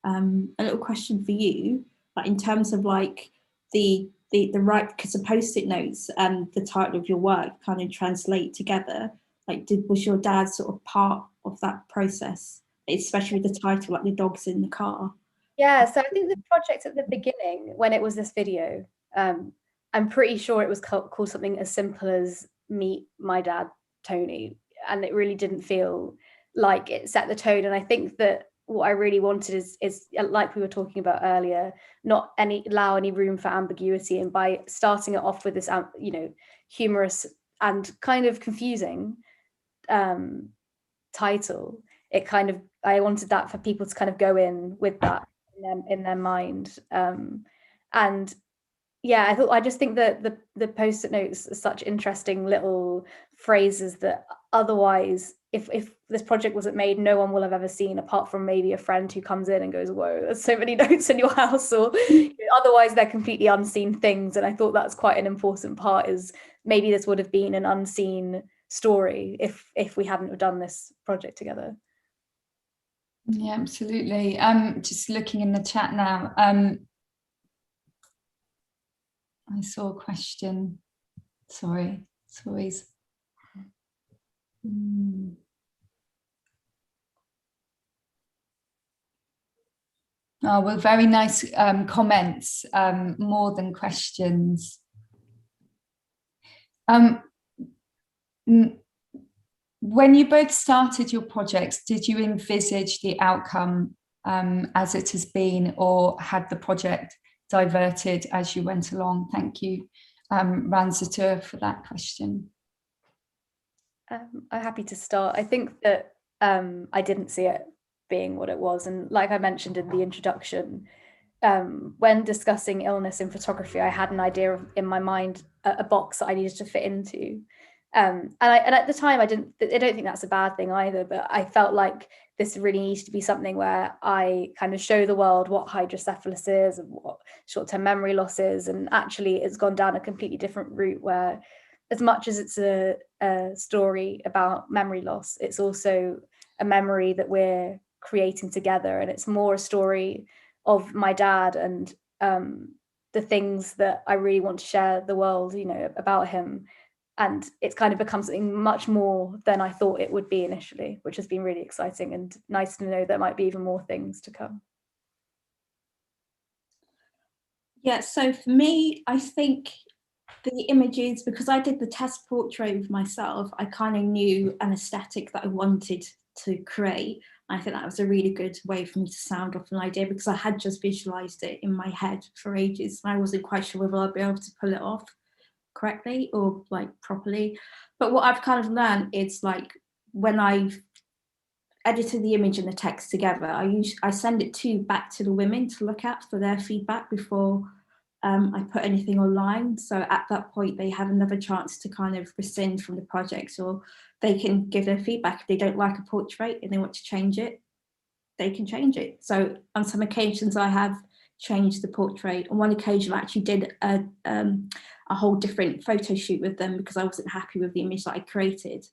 A little question for you, like in terms of like the right, because the post-it notes and the title of your work kind of translate together. Like, was your dad sort of part of that process, especially with the title, like the dogs in the car? Yeah, so I think the project at the beginning, when it was this video, I'm pretty sure it was called something as simple as Meet My Dad, Tony, and it really didn't feel like it set the tone. And I think that what I really wanted is like we were talking about earlier, not allow any room for ambiguity. And by starting it off with this, humorous and kind of confusing title, I wanted that for people to kind of go in with that in their mind. And yeah, I just think that the post-it notes are such interesting little phrases that otherwise, if this project wasn't made, no one will have ever seen, apart from maybe a friend who comes in and goes, whoa, there's so many notes in your house, or otherwise they're completely unseen things. And I thought that's quite an important part, is maybe this would have been an unseen story if we hadn't done this project together. Yeah, absolutely. Just looking in the chat now, I saw a question. Sorry, it's always. Oh, well, very nice comments, more than questions. When you both started your projects, did you envisage the outcome as it has been, or had the project diverted as you went along? Thank you, Ranzatur, for that question. I'm happy to start. I think that I didn't see it being what it was. And like I mentioned in the introduction, when discussing illness in photography, I had an idea in my mind, a box that I needed to fit into. And at the time, I don't think that's a bad thing either, but I felt like this really needs to be something where I kind of show the world what hydrocephalus is and what short-term memory loss is. And actually it's gone down a completely different route, where as much as it's a story about memory loss, it's also a memory that we're creating together. And it's more a story of my dad and the things that I really want to share the world, you know, about him. And it's kind of become something much more than I thought it would be initially, which has been really exciting and nice to know there might be even more things to come. Yeah, so for me, I think the images, because I did the test portrait of myself, I kind of knew an aesthetic that I wanted to create. I think that was a really good way for me to sound off an idea, because I had just visualized it in my head for ages and I wasn't quite sure whether I'd be able to pull it off correctly or like properly. But what I've kind of learned is, like, when I've edited the image and the text together, I send it back to the women to look at for their feedback before I put anything online. So at that point they have another chance to kind of rescind from the project, or they can give their feedback. If they don't like a portrait and they want to change it, they can change it. So on some occasions I have changed the portrait. On one occasion I actually did a whole different photo shoot with them because I wasn't happy with the image that I created.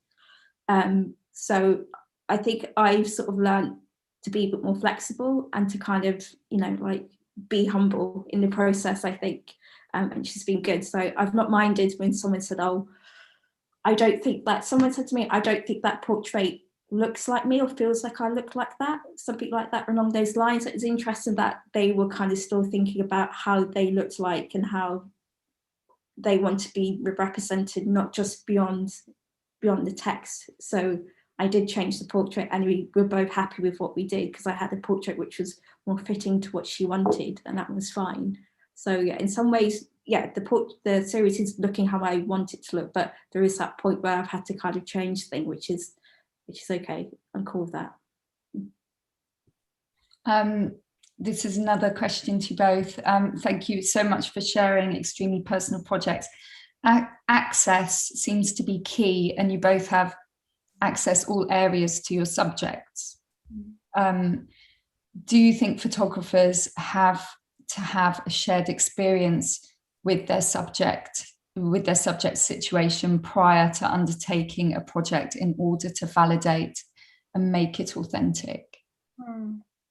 So I think I've sort of learned to be a bit more flexible and to kind of, you know, like, be humble in the process, I think, and she's been good. So I've not minded when someone said, oh, someone said to me, I don't think that portrait looks like me or feels like I look like that, something like that along those lines. It's interesting that they were kind of still thinking about how they looked like and how they want to be represented, not just beyond the text. So I did change the portrait and we were both happy with what we did, because I had a portrait which was more fitting to what she wanted, and that was fine. So yeah, in some ways, yeah, the series is looking how I want it to look, but there is that point where I've had to kind of change things, which is okay. I'm cool with that. This is another question to both. Thank you so much for sharing extremely personal projects. Access seems to be key, and you both have access all areas to your subjects. Do you think photographers have to have a shared experience with their subject situation prior to undertaking a project in order to validate and make it authentic?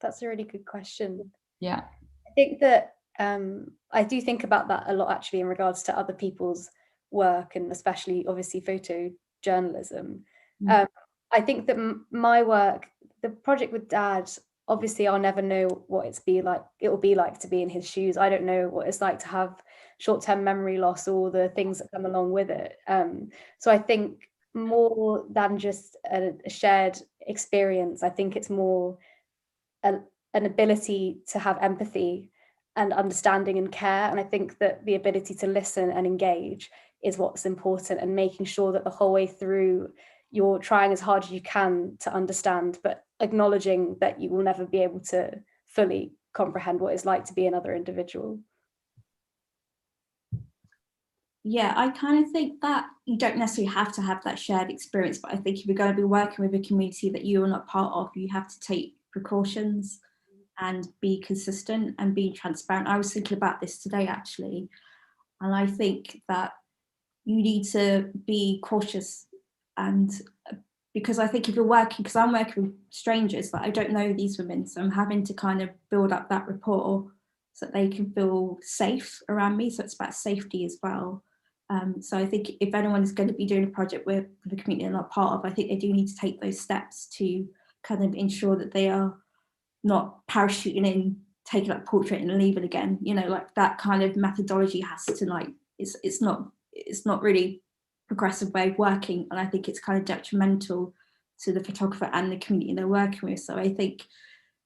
That's a really good question. Yeah, I think that I do think about that a lot, actually, in regards to other people's work, and especially obviously photojournalism. I think that my work, the project with Dad, obviously I'll never know what it will be like to be in his shoes. I don't know what it's like to have short-term memory loss or the things that come along with it. So I think more than just a shared experience, I think it's more an ability to have empathy and understanding and care. And I think that the ability to listen and engage is what's important, and making sure that the whole way through you're trying as hard as you can to understand, but acknowledging that you will never be able to fully comprehend what it's like to be another individual. Yeah, I kind of think that you don't necessarily have to have that shared experience, but I think if you're going to be working with a community that you are not part of, you have to take precautions and be consistent and be transparent. I was thinking about this today, actually, and I think that you need to be cautious, and because I think if you're working, because I'm working with strangers, but I don't know these women, so I'm having to kind of build up that rapport so that they can feel safe around me. So it's about safety as well. So I think if anyone is going to be doing a project with the community they're not part of, I think they do need to take those steps to kind of ensure that they are not parachuting in, taking up portrait and leaving again. You know, like that kind of methodology has to, like, it's not really progressive way of working, and I think it's kind of detrimental to the photographer and the community they're working with. So I think,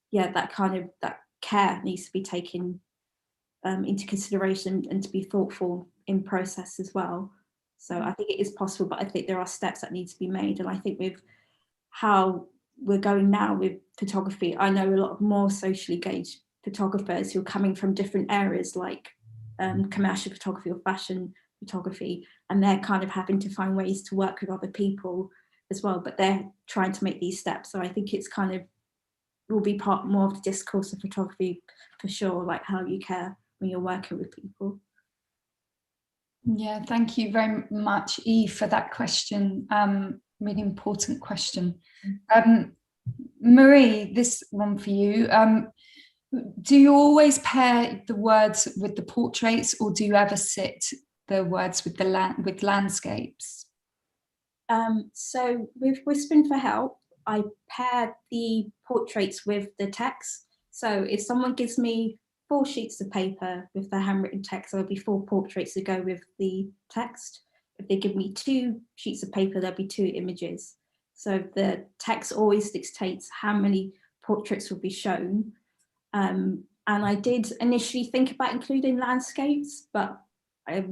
yeah, that care needs to be taken into consideration and to be thoughtful in process as well. So I think it is possible, but I think there are steps that need to be made. And I think with how we're going now with photography, I know a lot of more socially engaged photographers who are coming from different areas, like commercial photography or fashion photography, and they're kind of having to find ways to work with other people as well, but they're trying to make these steps. So I think it's kind of will be part more of the discourse of photography for sure, like how you care when you're working with people. Yeah, thank you very much, Eve, for that question. Really important question. Marie, this one for you. Do you always pair the words with the portraits, or do you ever sit the words with with landscapes? So with Whispering for Help, I pair the portraits with the text. So if someone gives me 4 sheets of paper with the handwritten text, there'll be 4 portraits to go with the text. If they give me 2 sheets of paper, there'll be 2 images. So the text always dictates how many portraits will be shown. And I did initially think about including landscapes, but it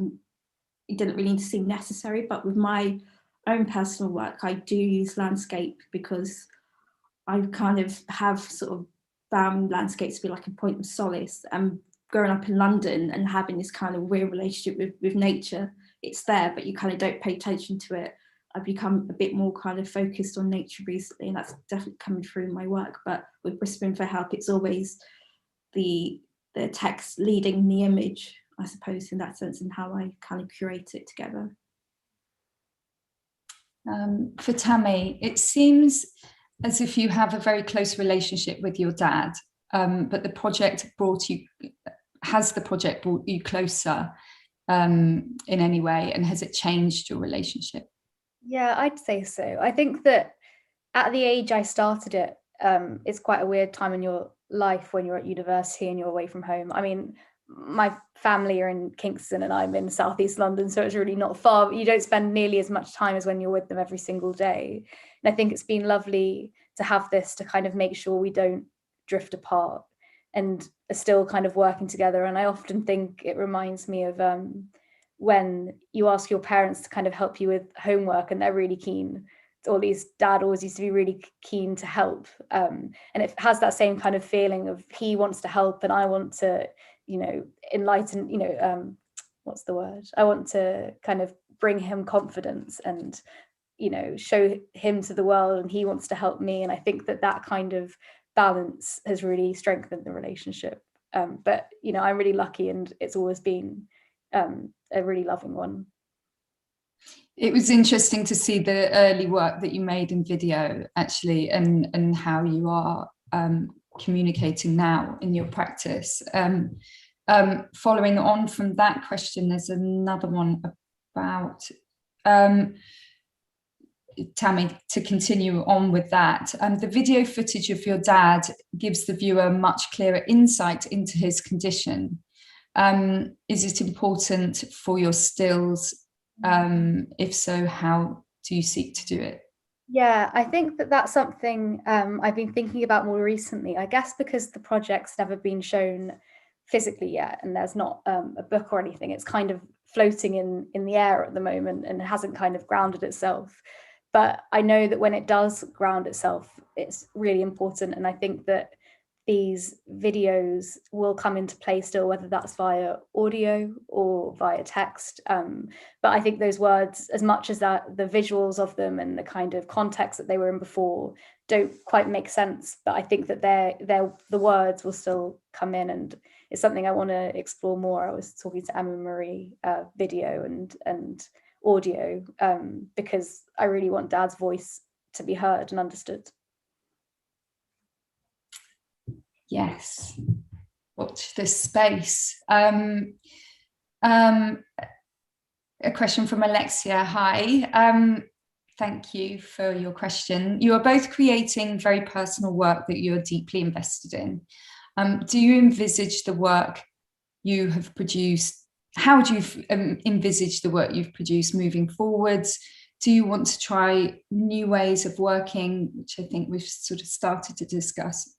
didn't really seem necessary. But with my own personal work, I do use landscape because I kind of have sort of found landscapes to be like a point of solace. And growing up in London and having this kind of weird relationship with nature, it's there, but you kind of don't pay attention to it. I've become a bit more kind of focused on nature recently, and that's definitely coming through in my work. But with Whispering for Help, it's always the text leading the image, I suppose, in that sense, and how I kind of curate it together. For Tammy, it seems as if you have a very close relationship with your dad, but the project brought you closer in any way, and has it changed your relationship? Yeah, I'd say so. I think that at the age I started it, it's quite a weird time in your life when you're at university and you're away from home. I mean, my family are in Kingston and I'm in southeast London, so it's really not far, but you don't spend nearly as much time as when you're with them every single day. And I think it's been lovely to have this to kind of make sure we don't drift apart and are still kind of working together. And I often think it reminds me of when you ask your parents to kind of help you with homework and they're really keen, or at least dad always used to be really keen to help. And it has that same kind of feeling of he wants to help and I want to, enlighten, what's the word? I want to kind of bring him confidence and, show him to the world, and he wants to help me. And I think that kind of balance has really strengthened the relationship. But, I'm really lucky and it's always been a really loving one. It was interesting to see the early work that you made in video, actually, and how you are communicating now in your practice. Following on from that question, there's another one about Tammy, to continue on with that. The video footage of your dad gives the viewer much clearer insight into his condition. Is it important for your stills? If so, how do you seek to do it? Yeah, I think that's something I've been thinking about more recently, I guess because the project's never been shown physically yet and there's not a book or anything. It's kind of floating in the air at the moment and hasn't kind of grounded itself. But I know that when it does ground itself, it's really important. And I think that these videos will come into play still, whether that's via audio or via text. But I think those words, as much as that, the visuals of them and the kind of context that they were in before don't quite make sense. But I think that the words will still come in, and it's something I want to explore more. I was talking to Emma Marie, video and audio, because I really want Dad's voice to be heard and understood. Yes, watch this space. A question from Alexia. Hi, thank you for your question. You are both creating very personal work that you're deeply invested in. Do you envisage the work you have produced? How do you envisage the work you've produced moving forwards? Do you want to try new ways of working, which I think we've sort of started to discuss?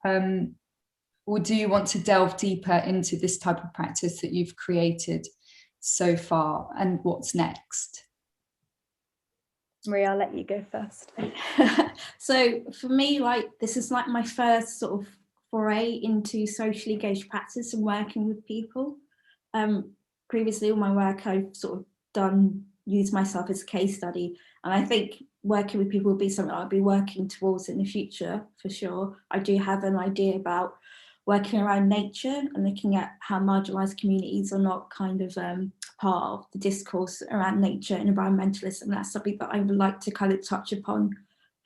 Or do you want to delve deeper into this type of practice that you've created so far, and what's next? Maria, I'll let you go first. So for me, this is my first sort of foray into socially engaged practice and working with people. Previously, all my work I've sort of done use myself as a case study. And I think working with people will be something I'll be working towards in the future, for sure. I do have an idea about working around nature and looking at how marginalised communities are not kind of part of the discourse around nature and environmentalism. That's something that I would like to kind of touch upon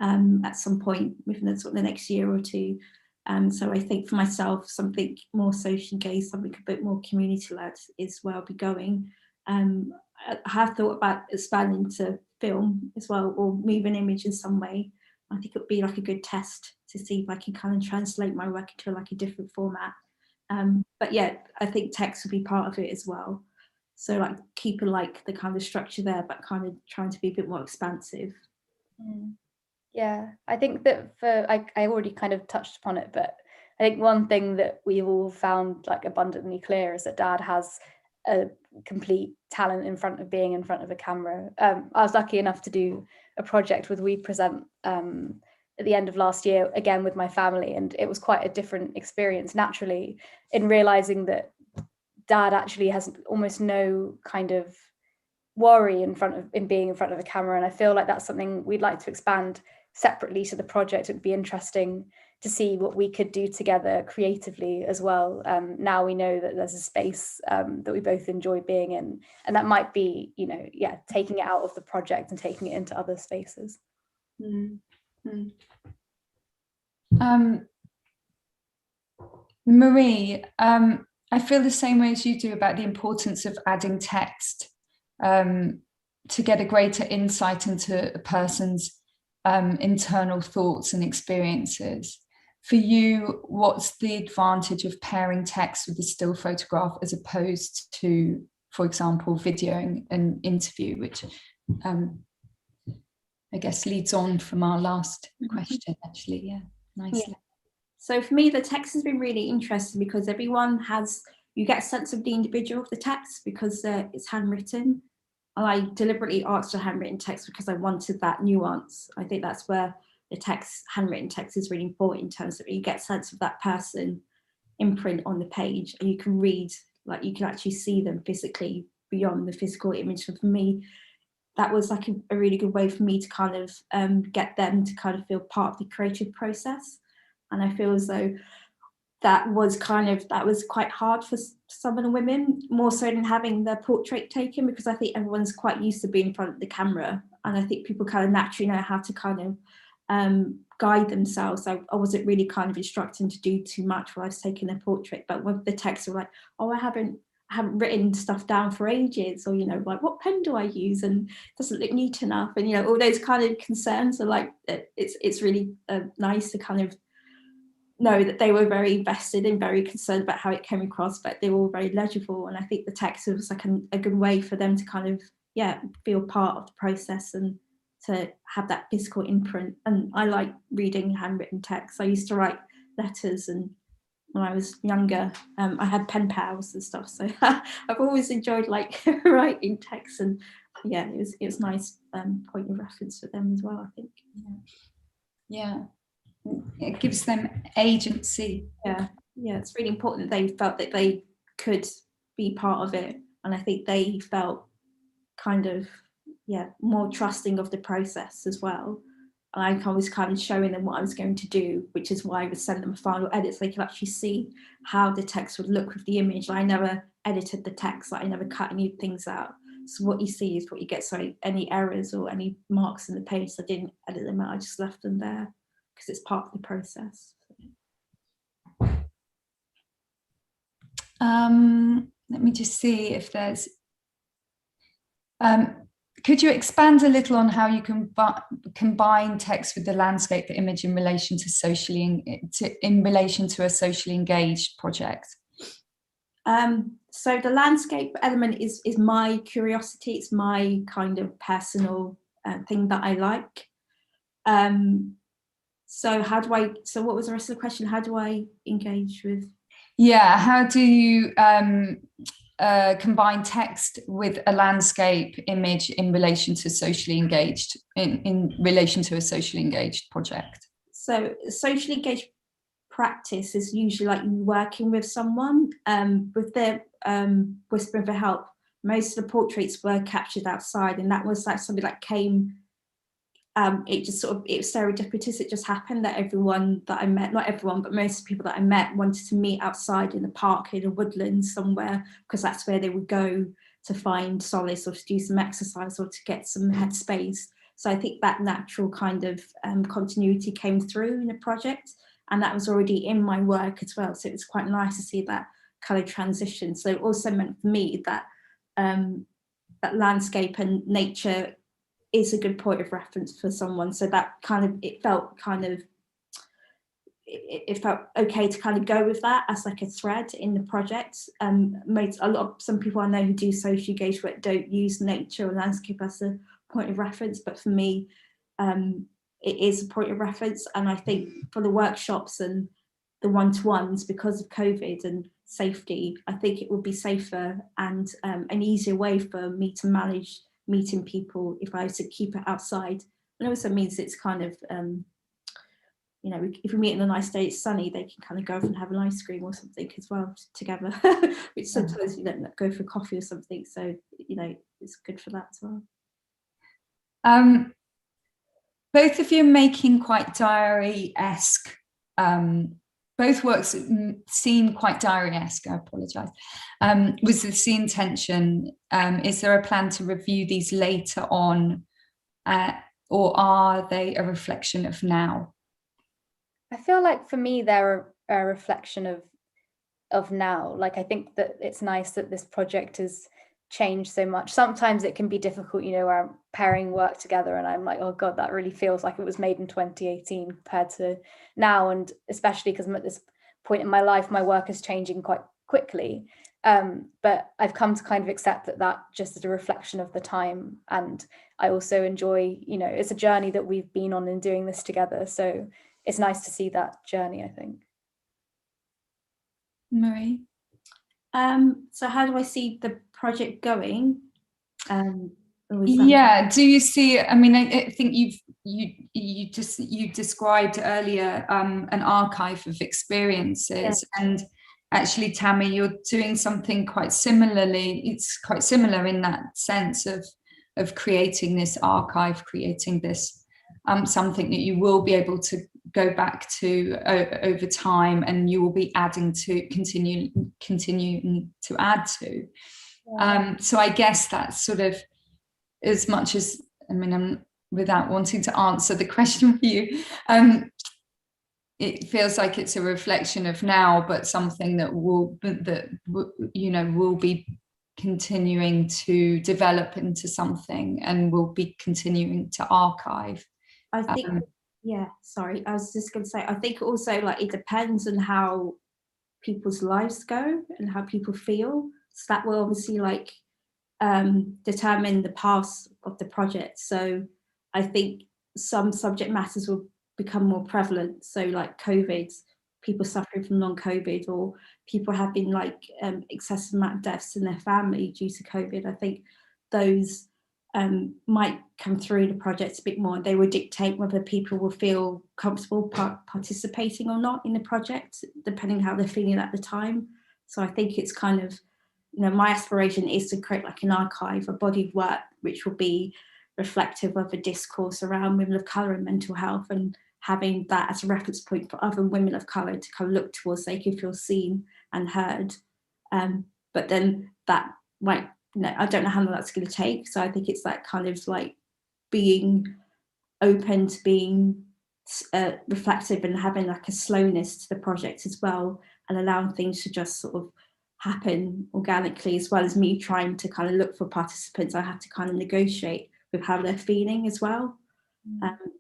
at some point within the, sort of the next year or two. So I think for myself, something more socially engaged, something a bit more community-led is where I'll be going. I have thought about expanding to film as well, or moving image in some way. I think it would be like a good test to see if I can kind of translate my work into like a different format. But yeah, I think text will be part of it as well. So like keeping like the kind of structure there, but kind of trying to be a bit more expansive. Yeah, I think that I already kind of touched upon it, but I think one thing that we've all found like abundantly clear is that Dad has a complete talent being in front of a camera. I was lucky enough to do a project with We Present at the end of last year, again with my family, and it was quite a different experience naturally in realizing that Dad actually has almost no kind of worry in being in front of a camera, and I feel like that's something we'd like to expand separately to the project. It'd be interesting to see what we could do together creatively as well. Now we know that there's a space that we both enjoy being in, and that might be, you know, yeah, taking it out of the project and taking it into other spaces. Marie, I feel the same way as you do about the importance of adding text to get a greater insight into a person's internal thoughts and experiences. For you, what's the advantage of pairing text with a still photograph as opposed to, for example, videoing an interview, which I guess leads on from our last question, actually. Yeah, nicely. Yeah. So for me, the text has been really interesting because you get a sense of the individual of the text because it's handwritten. And I deliberately asked for handwritten text because I wanted that nuance. I think that's where the handwritten text is really important in terms of you get a sense of that person imprint on the page and you can read, like you can actually see them physically beyond the physical image. So for me, that was like a really good way for me to kind of get them to kind of feel part of the creative process. And I feel as though that was quite hard for some of the women, more so than having their portrait taken, because I think everyone's quite used to being in front of the camera. And I think people kind of naturally know how to kind of guide themselves. So I wasn't really kind of instructing to do too much while I was taking their portrait. But with the text, they were like, oh, I haven't written stuff down for ages, or, you know, like what pen do I use and it doesn't look neat enough, and, you know, all those kind of concerns are like, it's really nice to kind of know that they were very invested and very concerned about how it came across, but they were all very legible. And I think the text was like a good way for them to kind of, yeah, feel part of the process and to have that physical imprint. And I like reading handwritten text. I used to write letters, and when I was younger, I had pen pals and stuff. So I've always enjoyed like writing text, and yeah, it was nice point of reference for them as well, I think. Yeah. It gives them agency. Yeah, it's really important that they felt that they could be part of it, and I think they felt kind of, yeah, more trusting of the process as well. And I was kind of showing them what I was going to do, which is why I would send them a final edit so they could actually see how the text would look with the image. I never edited the text, I never cut any things out. So what you see is what you get. So any errors or any marks in the page, I didn't edit them out, I just left them there because it's part of the process. Let me just see if there's could you expand a little on how you can combine text with the landscape image in relation to a socially engaged project? So the landscape element is my curiosity. It's my kind of personal thing that I like. So what was the rest of the question? How do I engage with? Yeah, how do you combine text with a landscape image in relation to socially engaged, in relation to a socially engaged project? So socially engaged practice is usually like working with someone with their whispering for help. most of the portraits were captured outside, and that was like something that came, it just sort of, it was serendipitous. It just happened that everyone that I met, not everyone, but most people that I met wanted to meet outside in the park, in a woodland somewhere, because that's where they would go to find solace or to do some exercise or to get some headspace. So I think that natural kind of continuity came through in the project, and that was already in my work as well. So it was quite nice to see that kind of transition. So it also meant for me that that landscape and nature is a good point of reference for someone. So that kind of, it felt okay to kind of go with that as like a thread in the project. Some people I know who do social engagement don't use nature or landscape as a point of reference, but for me, it is a point of reference. And I think for the workshops and the one-to-ones, because of COVID and safety, I think it would be safer and an easier way for me to manage meeting people if I was to keep it outside. And it also means it's kind of, you know, if we meet on a nice day, it's sunny, they can kind of go off and have an ice cream or something as well together, which sometimes you don't go for coffee or something. So, you know, it's good for that as well. Both of you are making quite diary-esque, both works seem quite diary-esque, I apologise. Was this the intention? Is there a plan to review these later on, or are they a reflection of now? I feel like for me, they're a reflection of now. Like, I think that it's nice that this project has changed so much. Sometimes it can be difficult, you know, where I'm pairing work together and I'm like, oh God, that really feels like it was made in 2018 compared to now. And especially because I'm at this point in my life, my work is changing quite quickly. But I've come to kind of accept that just is a reflection of the time. And I also enjoy, you know, it's a journey that we've been on in doing this together. So it's nice to see that journey, I think. Marie? So how do I see the project going? Yeah, do you see, I mean, I think you described earlier an archive of experiences, and actually, Tammy, you're doing something quite similarly. It's quite similar in that sense of creating this archive, creating this something that you will be able to go back to over time, and you will be adding to, continuing to add to. So I guess that's sort of, as much as, I mean, I'm, without wanting to answer the question for you, it feels like it's a reflection of now, but something that will be continuing to develop into something, and will be continuing to archive. I think, yeah, sorry, I was just going to say, I think also, like, it depends on how people's lives go and how people feel. So that will obviously, like, determine the path of the project. So I think some subject matters will become more prevalent. So like COVID, people suffering from long COVID, or people having like excessive amount of deaths in their family due to COVID. I think those might come through the project a bit more. They will dictate whether people will feel comfortable participating or not in the project, depending how they're feeling at the time. So I think it's kind of, you know, my aspiration is to create like an archive, a body of work, which will be reflective of a discourse around women of colour and mental health, and having that as a reference point for other women of colour to kind of look towards, so they can feel seen and heard. But then that might, you know, I don't know how long that's going to take. So I think it's that kind of like being open to being reflective and having like a slowness to the project as well, and allowing things to just sort of happen organically, as well as me trying to kind of look for participants. I have to kind of negotiate with how they're feeling as well.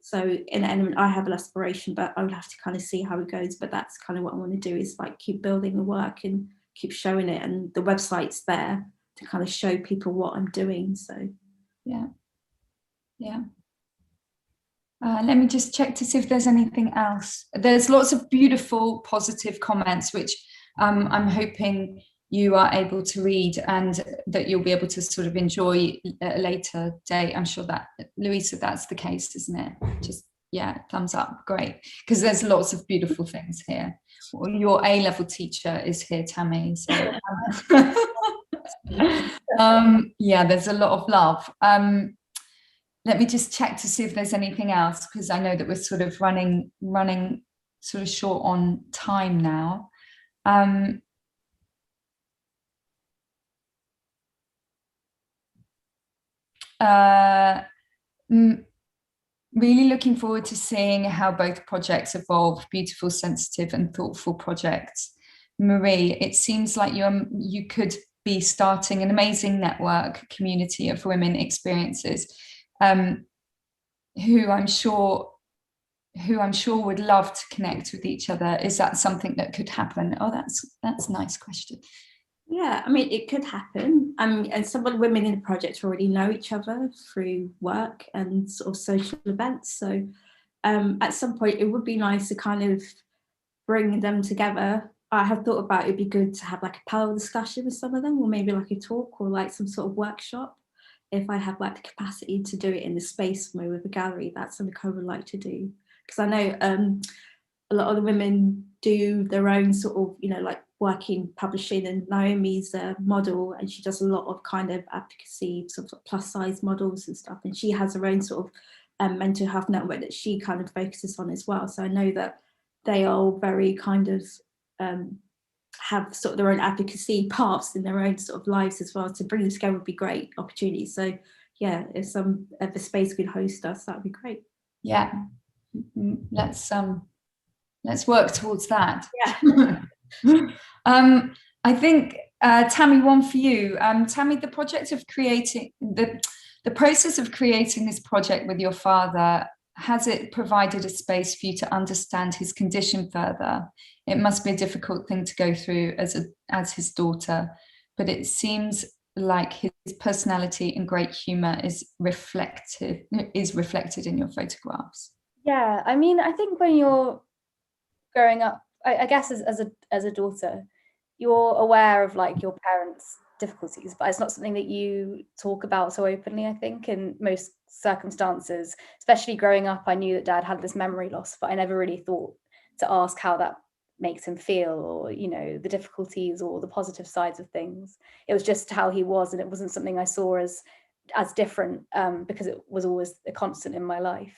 So in the end, I have an aspiration, but I would have to kind of see how it goes. But that's kind of what I want to do, is like keep building the work and keep showing it, and the website's there to kind of show people what I'm doing. So yeah. Let me just check to see if there's anything else. There's lots of beautiful positive comments, which I'm hoping you are able to read, and that you'll be able to sort of enjoy at a later date. I'm sure that, Louisa, that's the case, isn't it? Just, yeah, thumbs up, great. Because there's lots of beautiful things here. Well, your A-level teacher is here, Tammy. So, Yeah, there's a lot of love. Let me just check to see if there's anything else, because I know that we're sort of running sort of short on time now. Really looking forward to seeing how both projects evolve. Beautiful, sensitive and thoughtful projects. Marie, it seems like you could be starting an amazing network community of women experiences, who I'm sure would love to connect with each other. Is that something that could happen? Oh, that's a nice question. Yeah, I mean, it could happen. And some of the women in the project already know each other through work and sort of social events. So at some point, it would be nice to kind of bring them together. I have thought about it'd be good to have like a panel discussion with some of them, or maybe like a talk or like some sort of workshop. If I have like the capacity to do it in the space with a gallery, that's something I would like to do. Because I know a lot of the women do their own sort of, like working publishing, and Naomi's a model and she does a lot of kind of advocacy, sort of plus size models and stuff. And she has her own sort of mental health network that she kind of focuses on as well. So I know that they are very kind of have sort of their own advocacy paths in their own sort of lives as well. To bring them together would be great opportunity. So yeah, if some of the space could host us, that would be great. Yeah, let's work towards that. Yeah. I think Tammy, one for you. Tammy, the project of creating the process of creating this project with your father, has it provided a space for you to understand his condition further? It must be a difficult thing to go through as his daughter, but it seems like his personality and great humor is reflected in your photographs. Yeah, I mean, I think when you're growing up, I guess as a daughter, you're aware of like your parents' difficulties, but it's not something that you talk about so openly. I think in most circumstances, especially growing up, I knew that Dad had this memory loss, but I never really thought to ask how that makes him feel, or the difficulties or the positive sides of things. It was just how he was, and it wasn't something I saw as different, because it was always a constant in my life.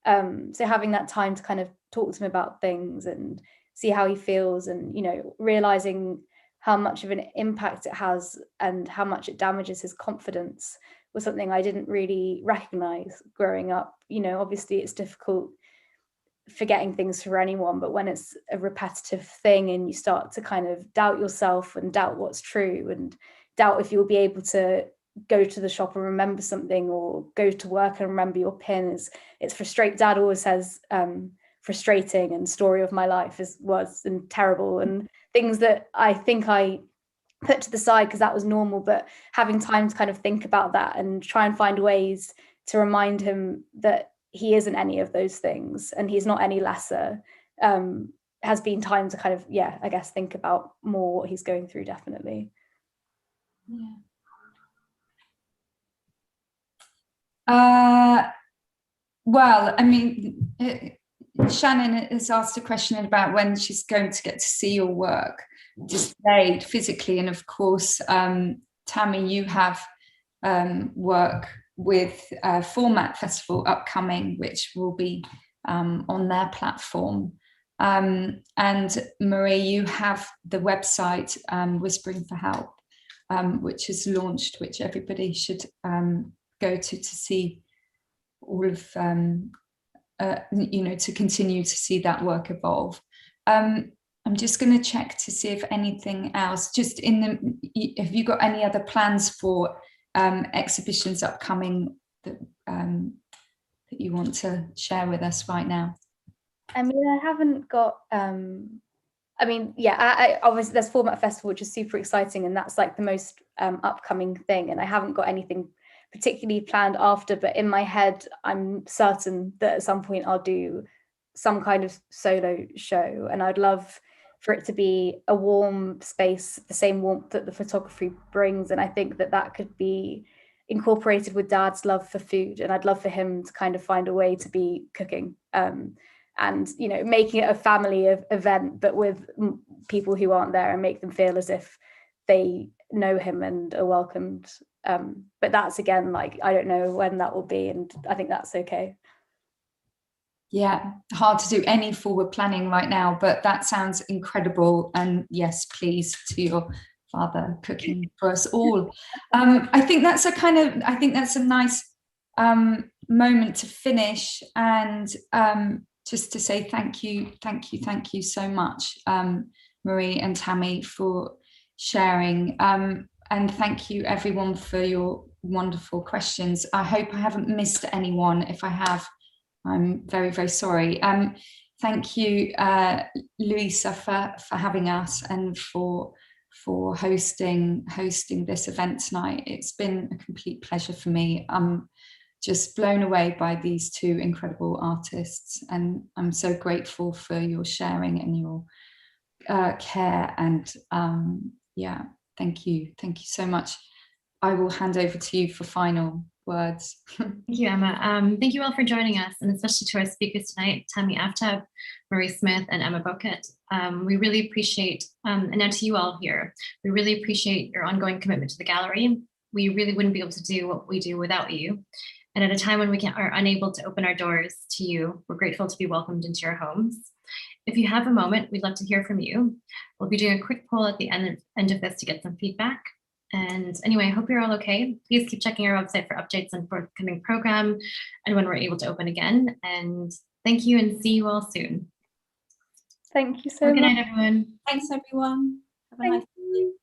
So having that time to kind of talk to him about things and see how he feels, and realizing how much of an impact it has and how much it damages his confidence was something I didn't really recognize growing up. Obviously it's difficult forgetting things for anyone, but when it's a repetitive thing and you start to kind of doubt yourself and doubt what's true and doubt if you'll be able to go to the shop and remember something, or go to work and remember your pins, it's frustrating. Dad always says frustrating and story of my life was terrible, and things that I think I put to the side because that was normal, but having time to kind of think about that and try and find ways to remind him that he isn't any of those things and he's not any lesser, has been time to kind of, I guess, think about more what he's going through, definitely. Yeah. Well, I mean, Shannon has asked a question about when she's going to get to see your work displayed physically, and of course, Tammy, you have work with Format Festival upcoming, which will be on their platform. And Marie, you have the website Whispering for Help, which is launched, which everybody should go to see all of, to continue to see that work evolve. I'm just going to check to see if anything else, have you got any other plans for exhibitions upcoming that you want to share with us right now? I mean, I haven't got, I obviously there's Format Festival, which is super exciting, and that's like the most upcoming thing, and I haven't got anything particularly planned after, but in my head I'm certain that at some point I'll do some kind of solo show, and I'd love for it to be a warm space, the same warmth that the photography brings, and I think that could be incorporated with Dad's love for food, and I'd love for him to kind of find a way to be cooking, and making it a family event, but with people who aren't there, and make them feel as if they know him and are welcomed. But that's, again, like, I don't know when that will be, and I think that's okay. Yeah, hard to do any forward planning right now, but that sounds incredible. And yes, please, to your father, cooking for us all. I think that's a nice moment to finish, and just to say thank you so much, Marie and Tammy, for sharing, and thank you everyone for your wonderful questions. I hope I haven't missed anyone. If I have, I'm very, very sorry. Thank you, Louisa, for having us and for hosting this event tonight. It's been a complete pleasure for me. I'm just blown away by these two incredible artists, and I'm so grateful for your sharing and your care. And yeah, thank you so much. I will hand over to you for final words. Thank you, Emma. Thank you all for joining us, and especially to our speakers tonight, Tammy Aftab, Marie Smith, and Emma Bowkett. We really appreciate, and now to you all here, we really appreciate your ongoing commitment to the gallery. We really wouldn't be able to do what we do without you. And at a time when we are unable to open our doors to you, we're grateful to be welcomed into your homes. If you have a moment, we'd love to hear from you. We'll be doing a quick poll at the end of this to get some feedback. And anyway, I hope you're all okay. Please keep checking our website for updates on forthcoming program and when we're able to open again. And thank you, and see you all soon. Thank you so much. Good night, everyone. Thanks, everyone. Have a nice evening.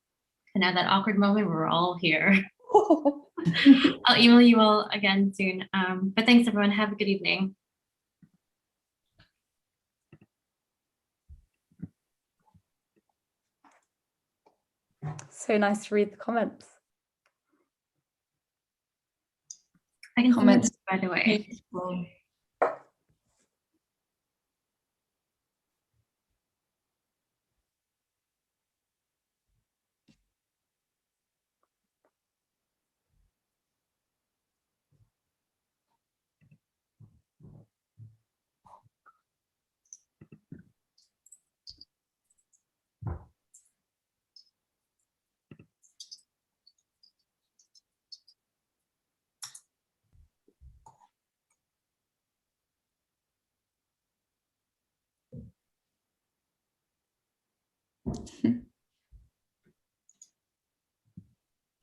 And now that awkward moment, we're all here. I'll email you all again soon. But thanks, everyone. Have a good evening. So nice to read the comments. I can Comments, comment, by the way. beautiful.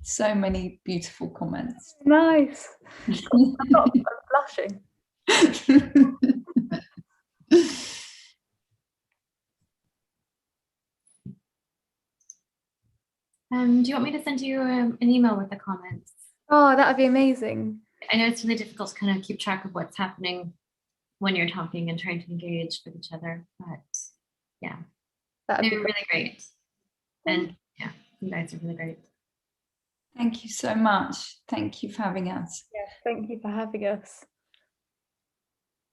So many beautiful comments. Nice. I'm blushing. Do you want me to send you an email with the comments? Oh, that would be amazing. I know it's really difficult to kind of keep track of what's happening when you're talking and trying to engage with each other, but yeah, That would they're be really great. And yeah, you guys are really great. Thank you so much. Thank you for having us. Yes, thank you for having us.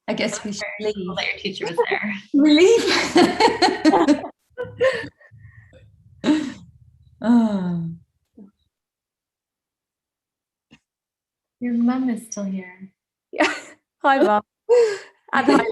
I guess we should leave. Cool that your teacher was there. Leave. Oh. Your mum is still here. Yeah. Hi, Mum. And hi.